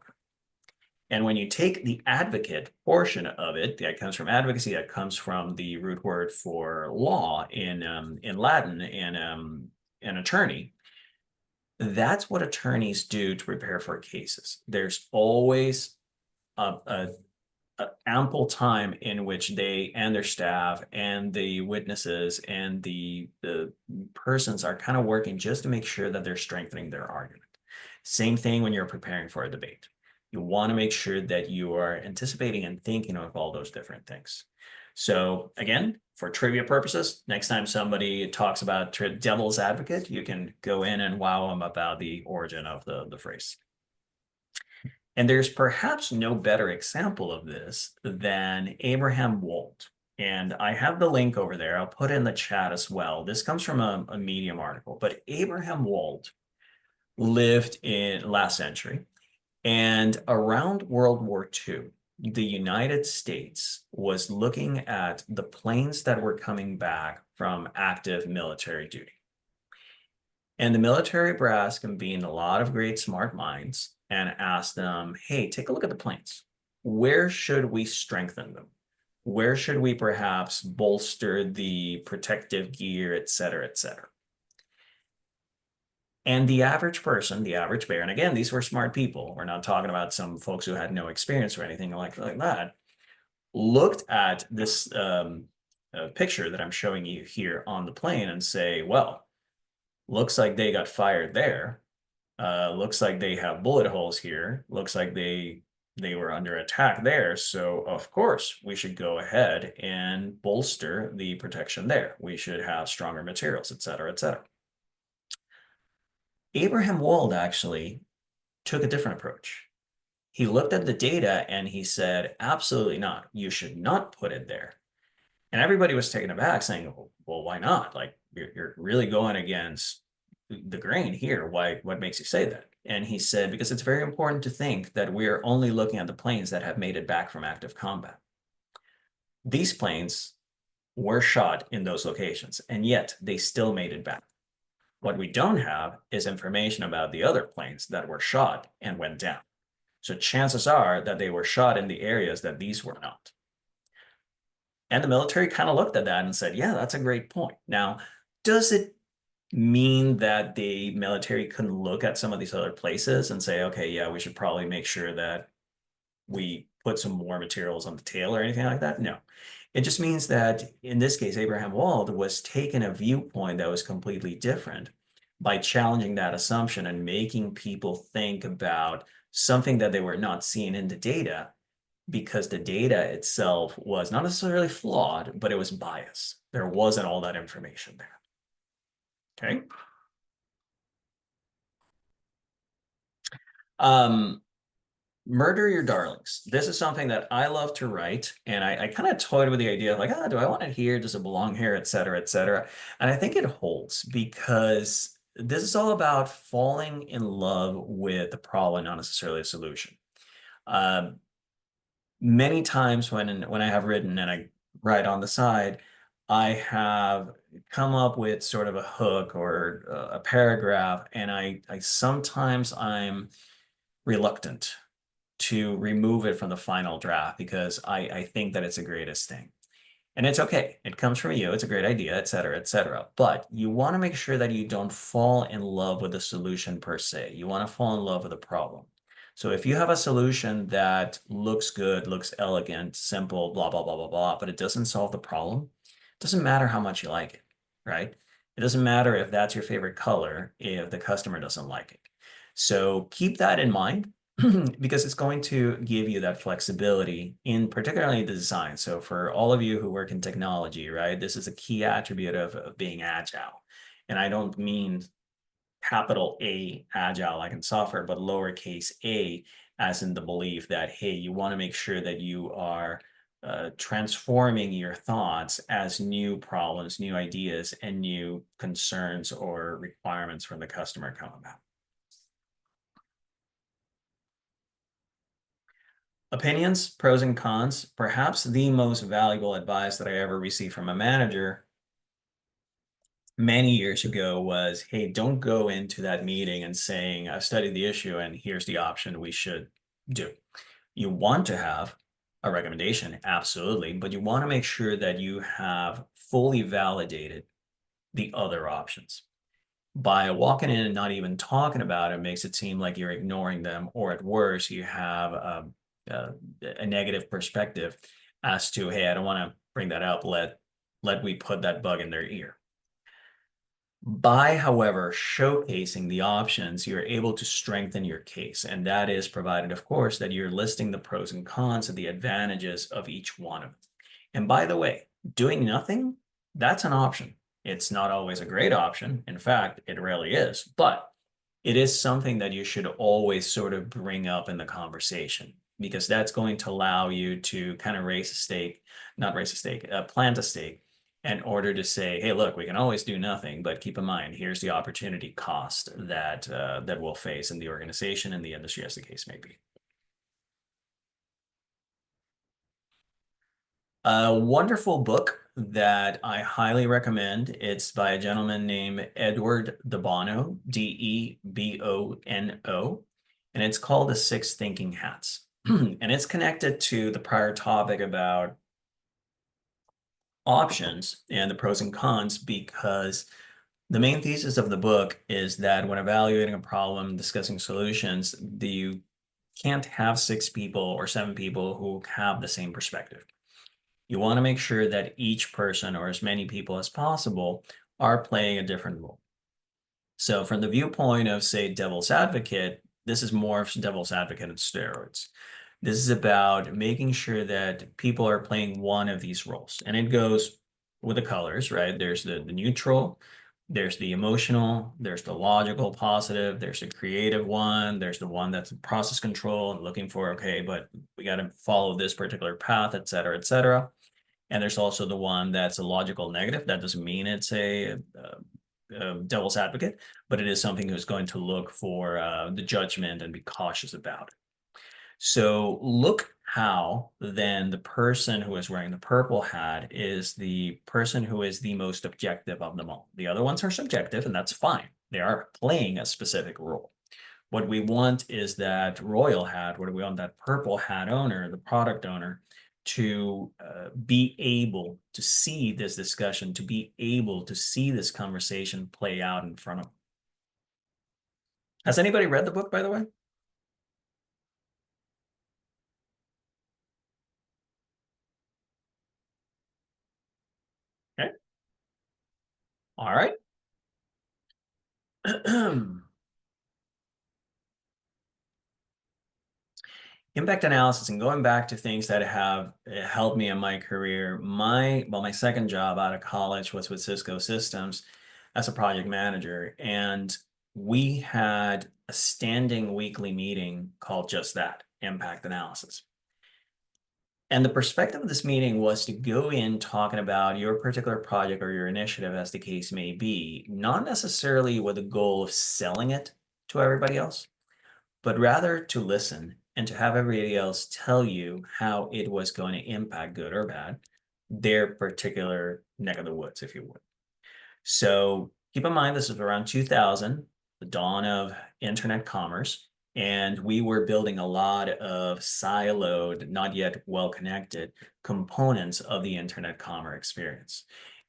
And when you take the advocate portion of it, that comes from advocacy, that comes from the root word for law in Latin, in an attorney. That's what attorneys do to prepare for cases. There's always a ample time in which they and their staff and the witnesses and the persons are kind of working just to make sure that they're strengthening their argument. Same thing when you're preparing for a debate. You want to make sure that you are anticipating and thinking of all those different things. So again, for trivia purposes, next time somebody talks about devil's advocate, you can go in and wow them about the origin of the phrase. And there's perhaps no better example of this than Abraham Wold. And I have the link over there. I'll put it in the chat as well. This comes from a Medium article, but Abraham Wold lived in last century. And around World War II, the United States was looking at the planes that were coming back from active military duty. And the military brass convened a lot of great smart minds and asked them, hey, take a look at the planes. Where should we strengthen them? Where should we perhaps bolster the protective gear, et cetera, et cetera? And the average person, the average bear, and again, these were smart people. We're not talking about some folks who had no experience or anything like that, looked at this picture that I'm showing you here on the plane and say, well, looks like they got fired there. Looks like they have bullet holes here. Looks like they were under attack there. So of course we should go ahead and bolster the protection there. We should have stronger materials, et cetera, et cetera. Abraham Wold actually took a different approach. He looked at the data and he said, absolutely not. You should not put it there. And everybody was taken aback saying, well, why not? Like you're really going against the grain here. What makes you say that? And he said, because it's very important to think that we're only looking at the planes that have made it back from active combat. These planes were shot in those locations, and yet they still made it back. What we don't have is information about the other planes that were shot and went down. So chances are that they were shot in the areas that these were not. And the military kind of looked at that and said, yeah, that's a great point. Now, does it mean that the military couldn't look at some of these other places and say, okay, yeah, we should probably make sure that we put some more materials on the tail or anything like that? No. It just means that in this case, Abraham Wold was taking a viewpoint that was completely different by challenging that assumption and making people think about something that they were not seeing in the data, because the data itself was not necessarily flawed, but it was biased. There wasn't all that information there. Okay. Murder your darlings. This is something that I love to write, and I kind of toyed with the idea of like, do I want it here? Does it belong here, et cetera, et cetera? And I think it holds because this is all about falling in love with the problem, not necessarily a solution. Many times when I have written and I write on the side, I have come up with sort of a hook or a paragraph, and I sometimes I'm reluctant to remove it from the final draft because I think that it's the greatest thing. And it's okay. It comes from you. It's a great idea, et cetera, et cetera. But you want to make sure that you don't fall in love with the solution per se. You want to fall in love with the problem. So if you have a solution that looks good, looks elegant, simple, blah, blah, blah, blah, blah, but it doesn't solve the problem, it doesn't matter how much you like it, right? It doesn't matter if that's your favorite color if the customer doesn't like it. So keep that in mind because it's going to give you that flexibility in particularly the design. So for all of you who work in technology, right, this is a key attribute of being agile. And I don't mean capital A agile like in software, but lowercase a as in the belief that, hey, you want to make sure that you are transforming your thoughts as new problems, new ideas, and new concerns or requirements from the customer come about. Opinions, pros and cons. Perhaps the most valuable advice that I ever received from a manager many years ago was, hey, don't go into that meeting and saying, I've studied the issue and here's the option we should do. You want to have a recommendation, absolutely, but you want to make sure that you have fully validated the other options. By walking in and not even talking about it makes it seem like you're ignoring them, or at worst, you have a negative perspective as to, hey, I don't want to bring that up. Let we put that bug in their ear. By, however, showcasing the options, you're able to strengthen your case. And that is provided, of course, that you're listing the pros and cons and the advantages of each one of them. And by the way, doing nothing, that's an option. It's not always a great option. In fact, it rarely is, but it is something that you should always sort of bring up in the conversation, because that's going to allow you to kind of plant a stake in order to say, hey, look, we can always do nothing, but keep in mind, here's the opportunity cost that we'll face in the organization and the industry, as the case may be. A wonderful book that I highly recommend. It's by a gentleman named Edward Debono, Debono, and it's called The Six Thinking Hats. And it's connected to the prior topic about options and the pros and cons, because the main thesis of the book is that when evaluating a problem, discussing solutions, you can't have 6 people or 7 people who have the same perspective. You want to make sure that each person, or as many people as possible, are playing a different role. So from the viewpoint of, say, devil's advocate, this is more of devil's advocate on steroids. This is about making sure that people are playing one of these roles. And it goes with the colors, right? There's the neutral, there's the emotional, there's the logical positive, there's the creative one, there's the one that's process control and looking for, okay, but we got to follow this particular path, et cetera, et cetera. And there's also the one that's a logical negative. That doesn't mean it's a devil's advocate, but it is something who's going to look for the judgment and be cautious about it. So look how then the person who is wearing the purple hat is the person who is the most objective of them all. The other ones are subjective, and that's fine. They are playing a specific role. What we want is that royal hat, what do we want that purple hat owner, the product owner, to be able to see this discussion, to be able to see this conversation play out in front of them. Has anybody read the book, by the way? Okay. All right. Impact analysis, and going back to things that have helped me in my career. My second job out of college was with Cisco Systems as a project manager, and we had a standing weekly meeting called just that, impact analysis. And the perspective of this meeting was to go in talking about your particular project or your initiative, as the case may be, not necessarily with the goal of selling it to everybody else, but rather to listen and to have everybody else tell you how it was going to impact, good or bad, their particular neck of the woods, if you would. So keep in mind, this is around 2000, the dawn of internet commerce, and we were building a lot of siloed, not yet well-connected components of the internet commerce experience.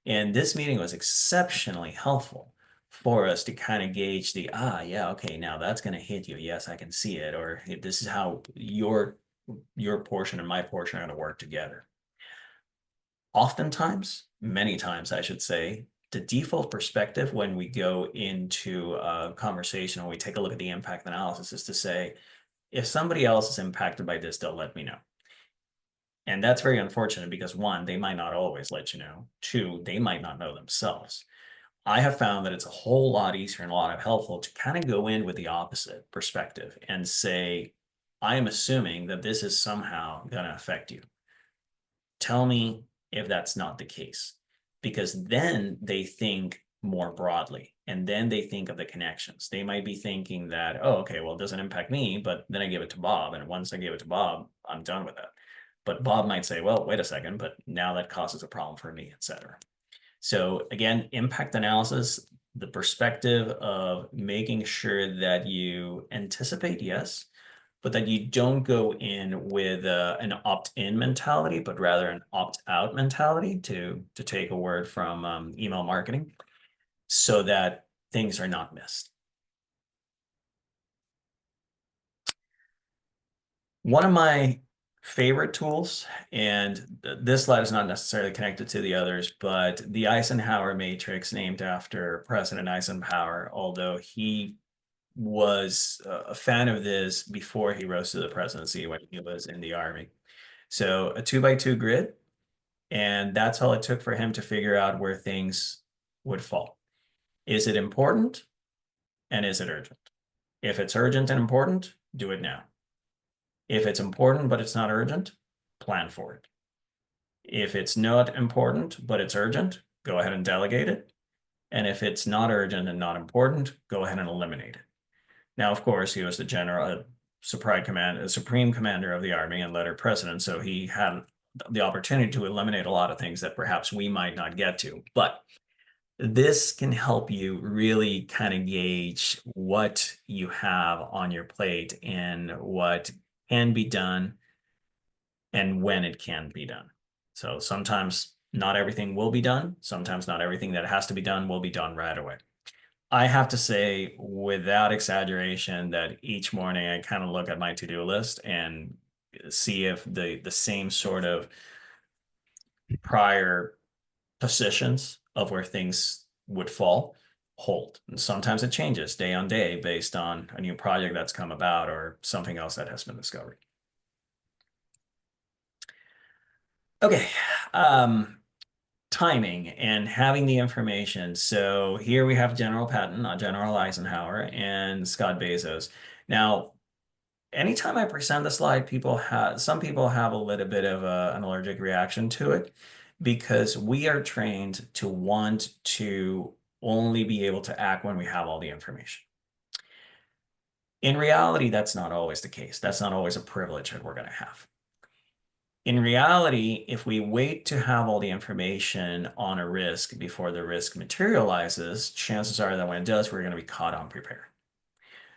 And this meeting was exceptionally helpful for us to kind of gauge the, yeah, okay, now that's going to hit you. Yes, I can see it. Or hey, this is how your portion and my portion are going to work together. Oftentimes, many times, I should say, the default perspective when we go into a conversation, when we take a look at the impact analysis, is to say, if somebody else is impacted by this, they'll let me know. And that's very unfortunate because 1, they might not always let you know. 2, they might not know themselves. I have found that it's a whole lot easier and a lot of helpful to kind of go in with the opposite perspective and say, I am assuming that this is somehow going to affect you. Tell me if that's not the case, because then they think more broadly, and then they think of the connections. They might be thinking that, oh, okay, well, it doesn't impact me, but then I give it to Bob, and once I give it to Bob, I'm done with it. But Bob might say, well, wait a second, but now that causes a problem for me, etc. So again, impact analysis, the perspective of making sure that you anticipate, yes, but that you don't go in with an opt-in mentality, but rather an opt-out mentality, to take a word from email marketing, so that things are not missed. One of my favorite tools, and this slide is not necessarily connected to the others, but the Eisenhower matrix, named after President Eisenhower, although he was a fan of this before he rose to the presidency when he was in the Army. So a 2x2 grid, and that's all it took for him to figure out where things would fall. Is it important? And is it urgent? If it's urgent and important, do it now. If it's important but it's not urgent, plan for it. If it's not important but it's urgent, go ahead and delegate it. And if it's not urgent and not important, go ahead and eliminate it. Now, of course, he was the general, supreme commander of the army and later president, so he had the opportunity to eliminate a lot of things that perhaps we might not get to. But this can help you really kind of gauge what you have on your plate and what can be done and when it can be done. So sometimes not everything will be done. Sometimes not everything that has to be done will be done right away. I have to say, without exaggeration, that each morning I kind of look at my to-do list and see if the same sort of prior positions of where things would fall hold. And sometimes it changes day on day based on a new project that's come about or something else that has been discovered. Okay, timing and having the information. So here we have General Patton, not General Eisenhower, and Scott Bezos. Now, anytime I present the slide, some people have a little bit of an allergic reaction to it because we are trained to want to only be able to act when we have all the information. In reality, that's not always the case. That's not always a privilege that we're going to have. In reality, if we wait to have all the information on a risk before the risk materializes, chances are that when it does, we're going to be caught unprepared.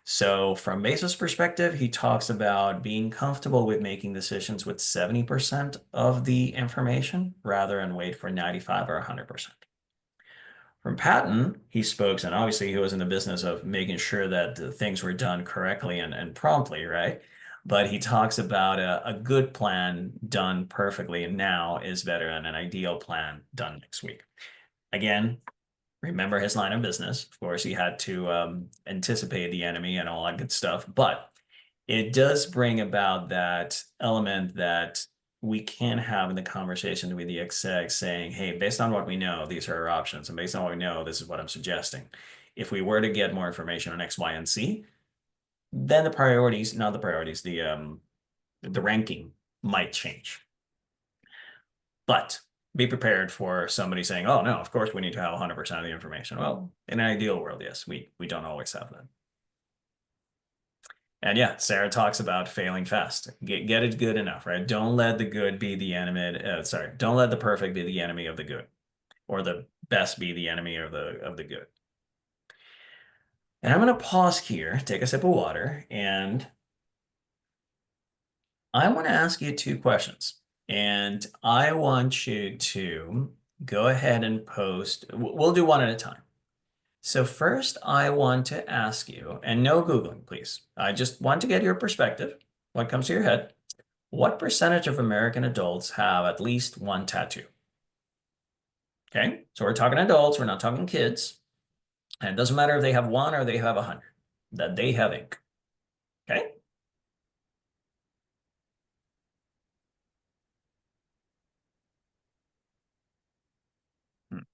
So from Bezos' perspective, he talks about being comfortable with making decisions with 70% of the information rather than wait for 95 or 100%. From Patton, he spoke, and obviously he was in the business of making sure that the things were done correctly and promptly, right? But he talks about a good plan done perfectly now is better than an ideal plan done next week. Again, remember his line of business. Of course, he had to anticipate the enemy and all that good stuff. But it does bring about that element that we can have in the conversation with the exec saying, hey, based on what we know, these are our options. And based on what we know, this is what I'm suggesting. If we were to get more information on X, Y, and Z, then the priorities, not the priorities, the ranking might change. But be prepared for somebody saying, oh, no, of course we need to have 100% of the information. Well, in an ideal world, yes, we don't always have that. And yeah, Sarah talks about failing fast. Get it good enough, right? Don't let the good be the enemy. Don't let the perfect be the enemy of the good, or the best be the enemy of the good. And I'm going to pause here, take a sip of water, and I want to ask you two questions. And I want you to go ahead and post. We'll do one at a time. So first, I want to ask you, and no Googling, please. I just want to get your perspective. What comes to your head? What percentage of American adults have at least one tattoo? Okay, so we're talking adults, we're not talking kids. And it doesn't matter if they have one or they have 100, that they have ink. Okay?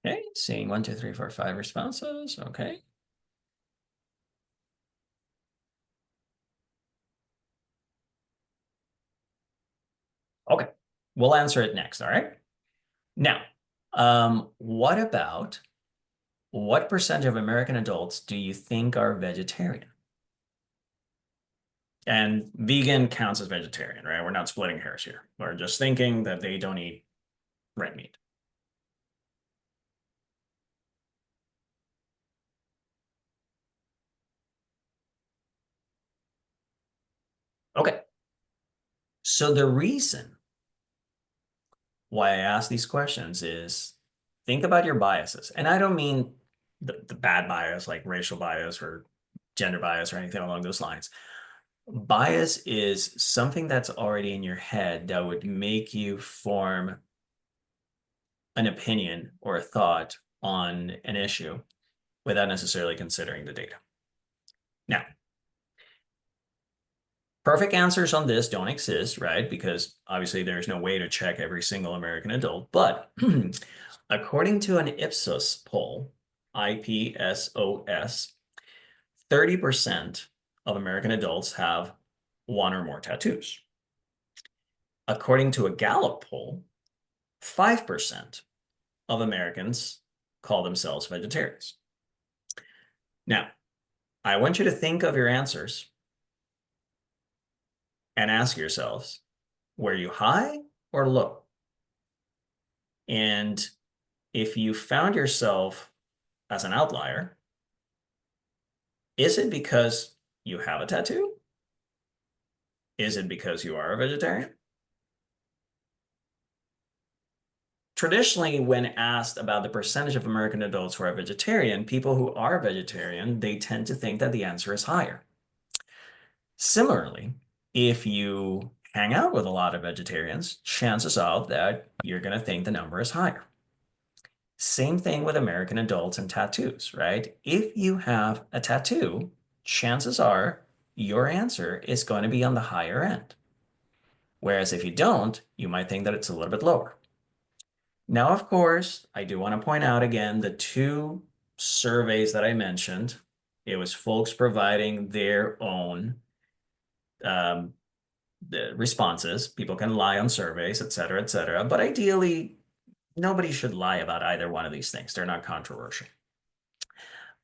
Okay, seeing 1, 2, 3, 4, 5 responses. Okay. Okay, we'll answer it next, all right? Now, what percentage of American adults do you think are vegetarian? And vegan counts as vegetarian, right? We're not splitting hairs here. We're just thinking that they don't eat red meat. Okay. So the reason why I ask these questions is think about your biases. And I don't mean the bad bias like racial bias or gender bias or anything along those lines. Bias is something that's already in your head that would make you form an opinion or a thought on an issue without necessarily considering the data. Now, perfect answers on this don't exist, right? Because obviously there's no way to check every single American adult. But according to an Ipsos poll, IPSOS, 30% of American adults have one or more tattoos. According to a Gallup poll, 5% of Americans call themselves vegetarians. Now, I want you to think of your answers and ask yourselves, were you high or low? And if you found yourself as an outlier, is it because you have a tattoo? Is it because you are a vegetarian? Traditionally, when asked about the percentage of American adults who are vegetarian, people who are vegetarian, they tend to think that the answer is higher. Similarly, if you hang out with a lot of vegetarians, chances are that you're going to think the number is higher. Same thing with American adults and tattoos, right? If you have a tattoo, chances are your answer is going to be on the higher end. Whereas if you don't, you might think that it's a little bit lower. Now, of course, I do want to point out again the two surveys that I mentioned. It was folks providing their own the responses. People can lie on surveys, et cetera, et cetera. But ideally, nobody should lie about either one of these things. They're not controversial.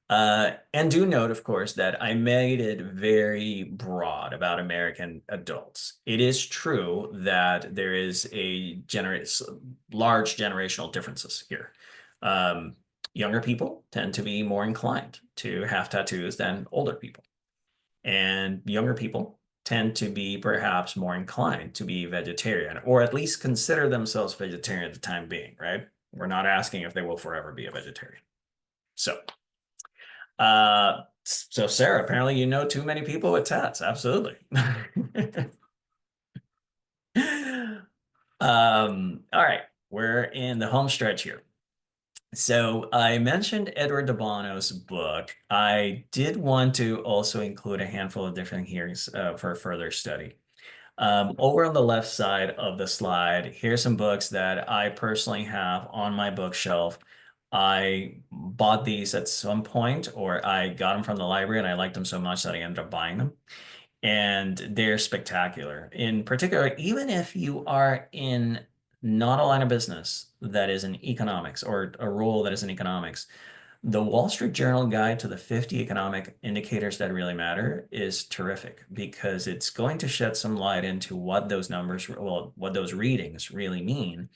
And do note, of course, that I made it very broad about American adults. It is true that there is a large generational differences here. Younger people tend to be more inclined to have tattoos than older people. And younger people tend to be perhaps more inclined to be vegetarian, or at least consider themselves vegetarian at the time being, right? We're not asking if they will forever be a vegetarian. So Sarah, apparently you know too many people with tats. Absolutely. All right, we're in the home stretch here. So I mentioned Edward de Bono's book. I did want to also include a handful of different hearings for further study. Over on the left side of the slide, here's some books that I personally have on my bookshelf. I bought these at some point, or I got them from the library and I liked them so much that I ended up buying them. And they're spectacular. In particular, even if you are in not a line of business that is in economics or a role that is in economics, the Wall Street Journal Guide to the 50 Economic Indicators That Really Matter is terrific because it's going to shed some light into what those numbers, well, what those readings really mean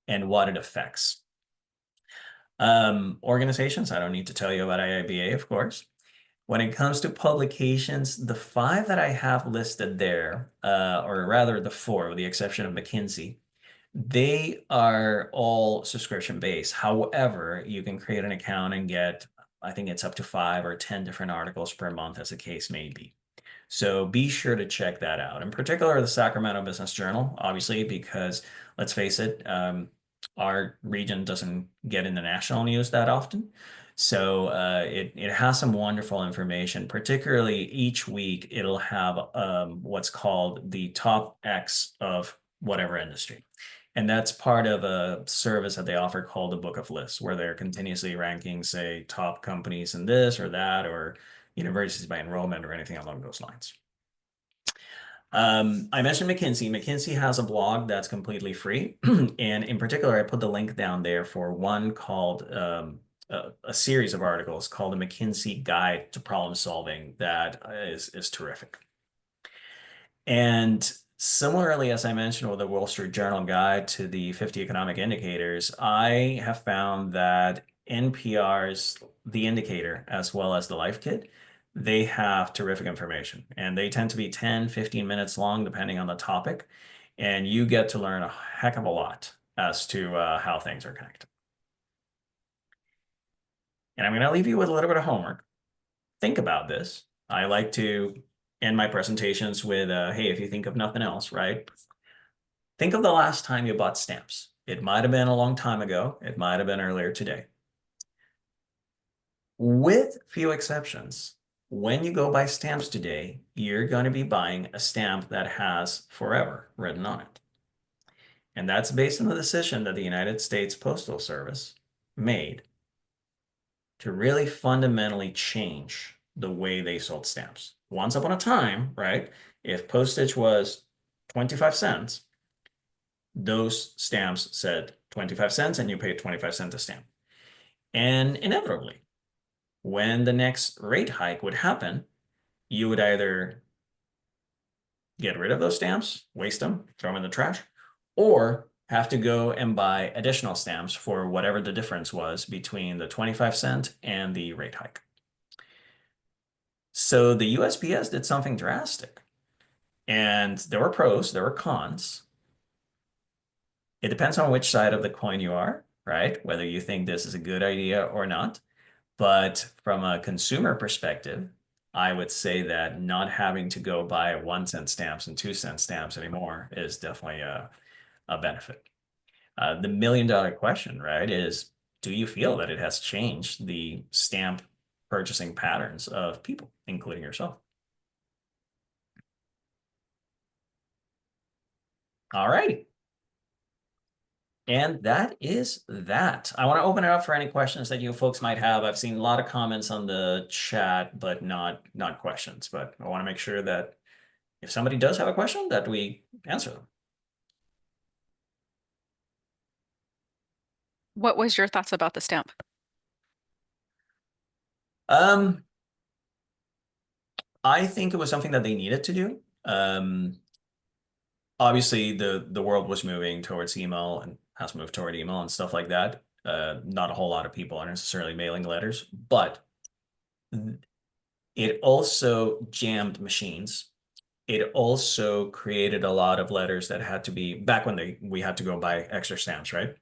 and what it affects. Organizations, I don't need to tell you about IIBA, of course. When it comes to publications, the 5 that I have listed there, or rather the 4, with the exception of McKinsey, they are all subscription based. However, you can create an account and get, I think it's up to 5 or 10 different articles per month as the case may be. So be sure to check that out. In particular, the Sacramento Business Journal, obviously, because let's face it, our region doesn't get in the national news that often. So it has some wonderful information, particularly each week it'll have what's called the top X of whatever industry. And that's part of a service that they offer called the Book of Lists, where they're continuously ranking, say, top companies in this or that, or universities by enrollment or anything along those lines. I mentioned McKinsey. McKinsey has a blog that's completely free. And in particular, I put the link down there for one called a series of articles called the McKinsey Guide to Problem Solving that is terrific. And similarly, as I mentioned with the Wall Street Journal Guide to the 50 Economic Indicators, I have found that NPR's The Indicator, as well as the Life Kit, they have terrific information. And they tend to be 10, 15 minutes long, depending on the topic. And you get to learn a heck of a lot as to how things are connected. And I'm going to leave you with a little bit of homework. Think about this. I like to end my presentations with, hey, if you think of nothing else, right? Think of the last time you bought stamps. It might have been a long time ago. It might have been earlier today. With few exceptions, when you go buy stamps today, you're going to be buying a stamp that has forever written on it. And that's based on the decision that the United States Postal Service made to really fundamentally change the way they sold stamps. Once upon a time, right, if postage was 25 cents, those stamps said 25 cents and you paid 25 cents a stamp. And inevitably, when the next rate hike would happen, you would either get rid of those stamps, waste them, throw them in the trash, or have to go and buy additional stamps for whatever the difference was between the 25-cent and the rate hike. So the USPS did something drastic. And there were pros, there were cons. It depends on which side of the coin you are, right? Whether you think this is a good idea or not. But from a consumer perspective, I would say that not having to go buy 1-cent stamps and 2-cent stamps anymore is definitely a benefit. The million-dollar question, right, is do you feel that it has changed the stamp purchasing patterns of people, including yourself? All right. And that is that. I want to open it up for any questions that you folks might have. I've seen a lot of comments on the chat, but not questions. But I want to make sure that if somebody does have a question, that we answer them. What was your thoughts about the stamp? I think it was something that they needed to do. Obviously, the world was moving towards email and has moved toward email and stuff like that. Not a whole lot of people are necessarily mailing letters, but it also jammed machines. It also created a lot of letters that had to be back when we had to go buy extra stamps, right?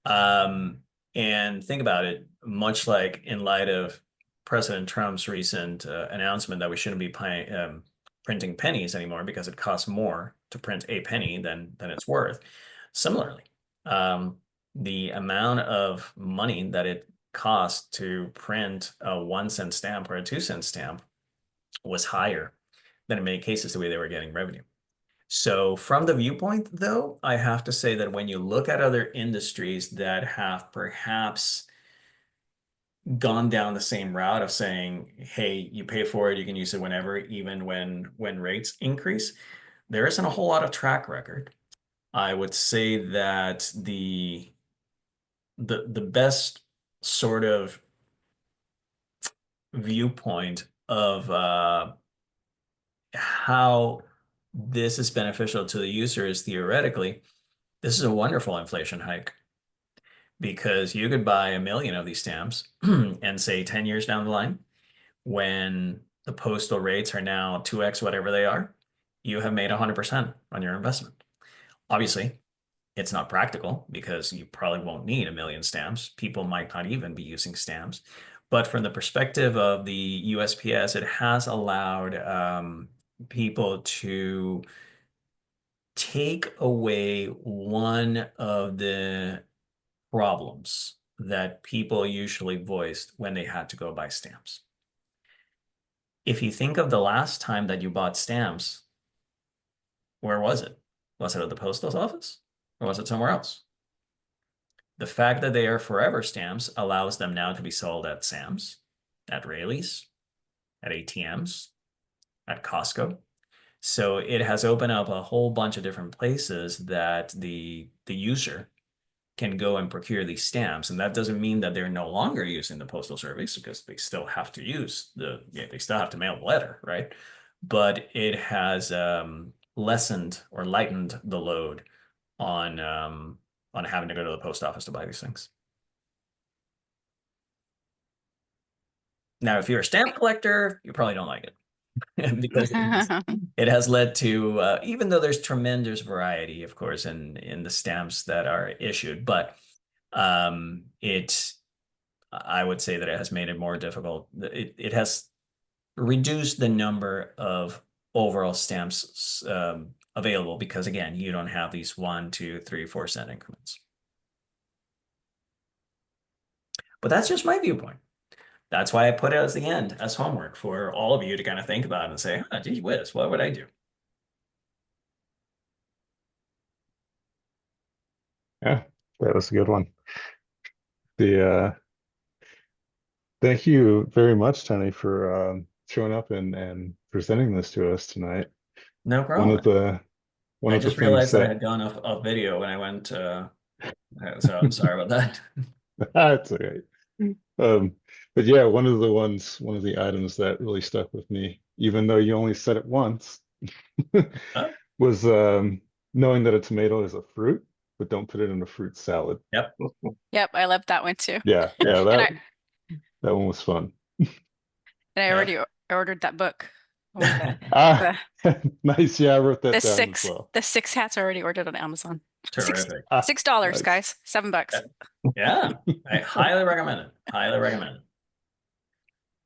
And think about it, much like in light of President Trump's recent announcement that we shouldn't be printing pennies anymore because it costs more to print a penny than it's worth. Similarly, the amount of money that it cost to print a 1-cent stamp or a 2-cent stamp was higher than in many cases the way they were getting revenue. So from the viewpoint, though, I have to say that when you look at other industries that have perhaps gone down the same route of saying, hey, you pay for it, you can use it whenever, even when rates increase, there isn't a whole lot of track record. I would say that the best sort of viewpoint of how this is beneficial to the user is theoretically, this is a wonderful inflation hike because you could buy 1 million of these stamps and say 10 years down the line, when the postal rates are now 2x whatever they are, you have made 100% on your investment. Obviously, it's not practical because you probably won't need 1 million stamps. People might not even be using stamps. But from the perspective of the USPS, it has allowed people to take away one of the problems that people usually voiced when they had to go buy stamps. If you think of the last time that you bought stamps, where was it? Was it at the postal office or was it somewhere else? The fact that they are forever stamps allows them now to be sold at Sam's, at Raley's, at ATMs, at Costco. So it has opened up a whole bunch of different places that the user can go and procure these stamps. And that doesn't mean that they're no longer using the postal service because they still have to use they still have to mail the letter, right? But it has lessened or lightened the load on having to go to the post office to buy these things. Now, if you're a stamp collector, you probably don't like it. Because it has led to, even though there's tremendous variety, of course, in the stamps that are issued, but it I would say that it has made it more difficult. It has reduced the number of overall stamps available because again, you don't have these 1, 2, 3, 4 cent increments. But that's just my viewpoint. That's why I put it as the end as homework for all of you to kind of think about and say, oh, gee whiz, what would I do? Yeah, that was a good one. Thank you very much, Tony, for showing up and presenting this to us tonight. No One of problem. one I of the just things realized that I that had gone off video when I went, so I'm sorry about that. that's all right. But yeah, one of the items that really stuck with me, even though you only said it once, Oh, was knowing that a tomato is a fruit, but don't put it in a fruit salad. yep. Yep, I love that one too. Yeah, yeah, And I that one was fun. Yeah. already ordered that book with Ah, the nice. Yeah, I wrote the that down as six well. the six hats are already ordered on Amazon. Six Terrific. Ah, $6, nice. guys. $7. Yeah, I highly recommend it. Highly recommend it.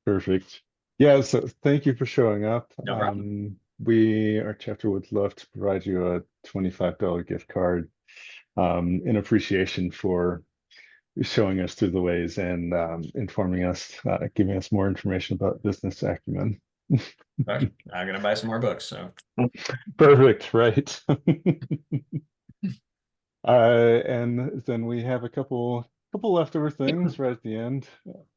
Perfect. Yeah, so thank you for showing up. No problem. Our chapter would love to provide you a $25 gift card in appreciation for showing us through the ways and informing us, giving us more information about business acumen. Okay, I'm gonna buy some more books. So Perfect, right? And then we have a couple leftover things right at the end.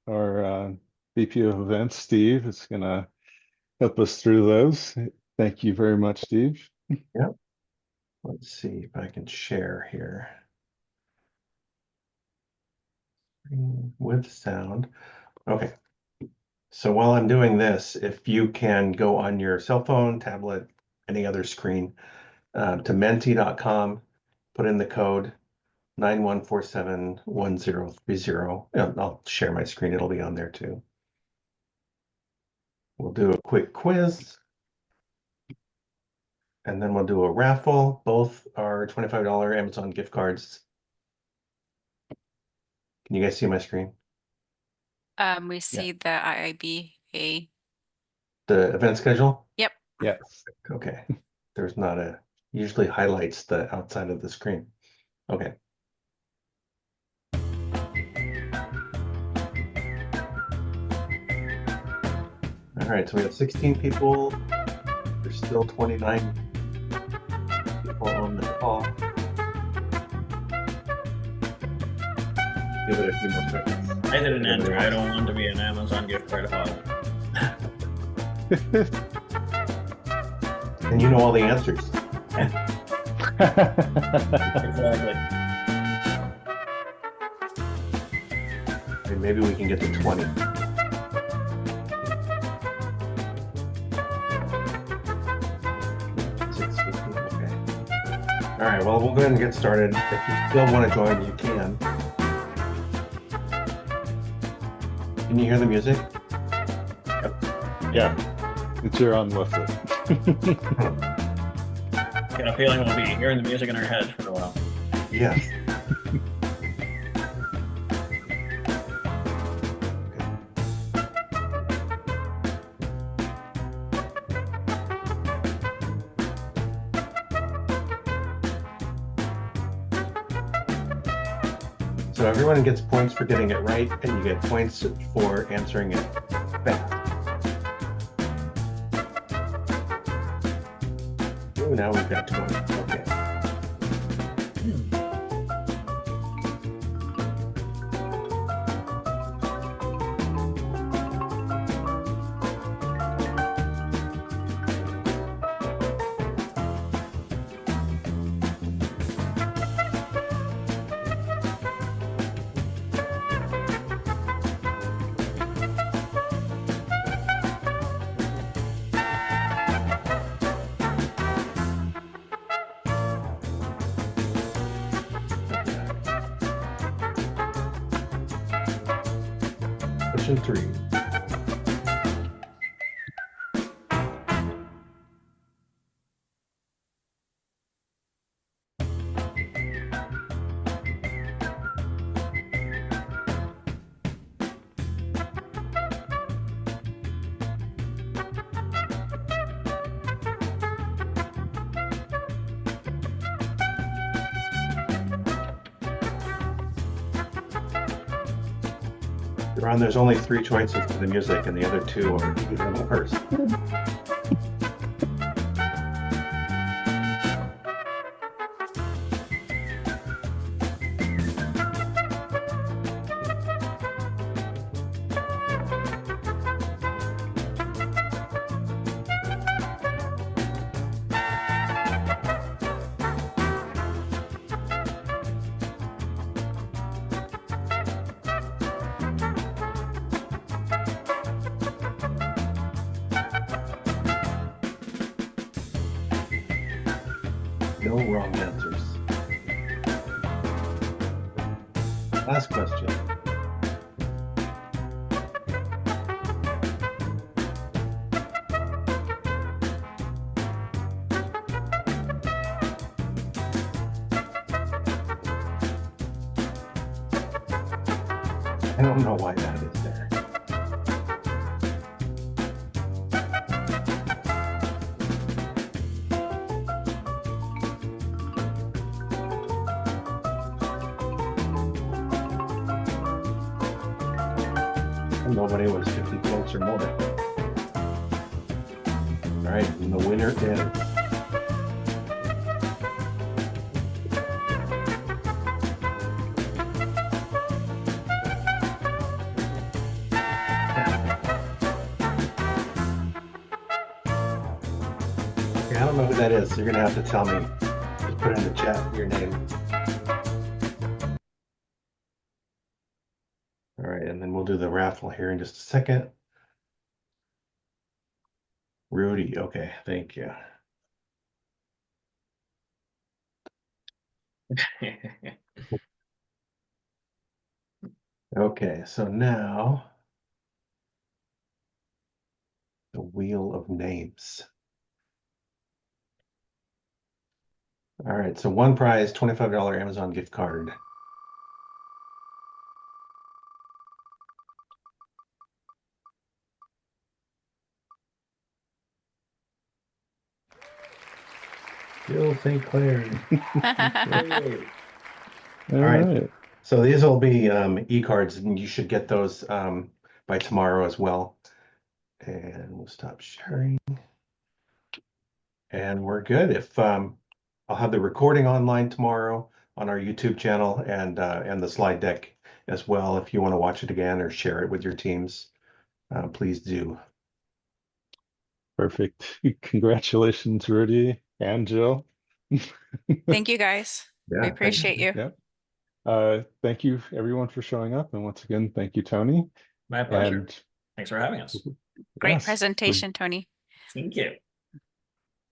Our VP of Events, Steve, is gonna help us through those. Thank you very much, Steve. Yep. Let's see if I can share here. Screen with sound. Okay. So while I'm doing this, if you can go on your cell phone, tablet, any other screen, to menti.com, put in the code 91471030. I'll share my screen. It'll be on there too. We'll do a quick quiz. And then we'll do a raffle. Both are $25 Amazon gift cards. Can you guys see my screen? We see the IIBA. The event schedule? Yep. Yes. Okay. There's not a, usually highlights the outside of the screen. Okay. All right, so we have 16 people. There's still 29 people on the call. Give it a few more seconds. I didn't enter. I don't want to be an Amazon gift card hog. And you know all the answers. Exactly. And maybe we can get to 20. Okay. All right, well, we'll go ahead and get started. If you still want to join, you can. Can you hear the music? Yeah, it's your unlisted. Got a feeling we'll be hearing the music in our heads for a while. Yes. So everyone gets points for getting it right, and you get points for answering it fast. Ooh, now we've got 20. Okay. Question 3. Ron, there's only 3 choices for the music, and the other 2 are even worse. No wrong answers. Last question. I don't know why that is there. Nobody was 50 points or more. All right, and the winner is okay, I don't know who that is. So you're gonna have to tell me. Just put in the chat your name. All right, and then we'll do the raffle here in just a second. Rudy, okay, thank you. Okay, so now the wheel of names. All right, so one prize, $25 Amazon gift card. Jill St. Clair. Yay. All right. right. So these will be e-cards, and you should get those by tomorrow as well. And we'll stop sharing. And we're good. If I'll have the recording online tomorrow on our YouTube channel and the slide deck as well. If you want to watch it again or share it with your teams, please do. Perfect. Congratulations, Rudy and Jill. Thank you guys. Yeah, We thanks. appreciate you. Yep. Thank you everyone for showing up. And once again, thank you, Tony. My pleasure. And Thanks for having us. Great yes, presentation, Tony. Thank you.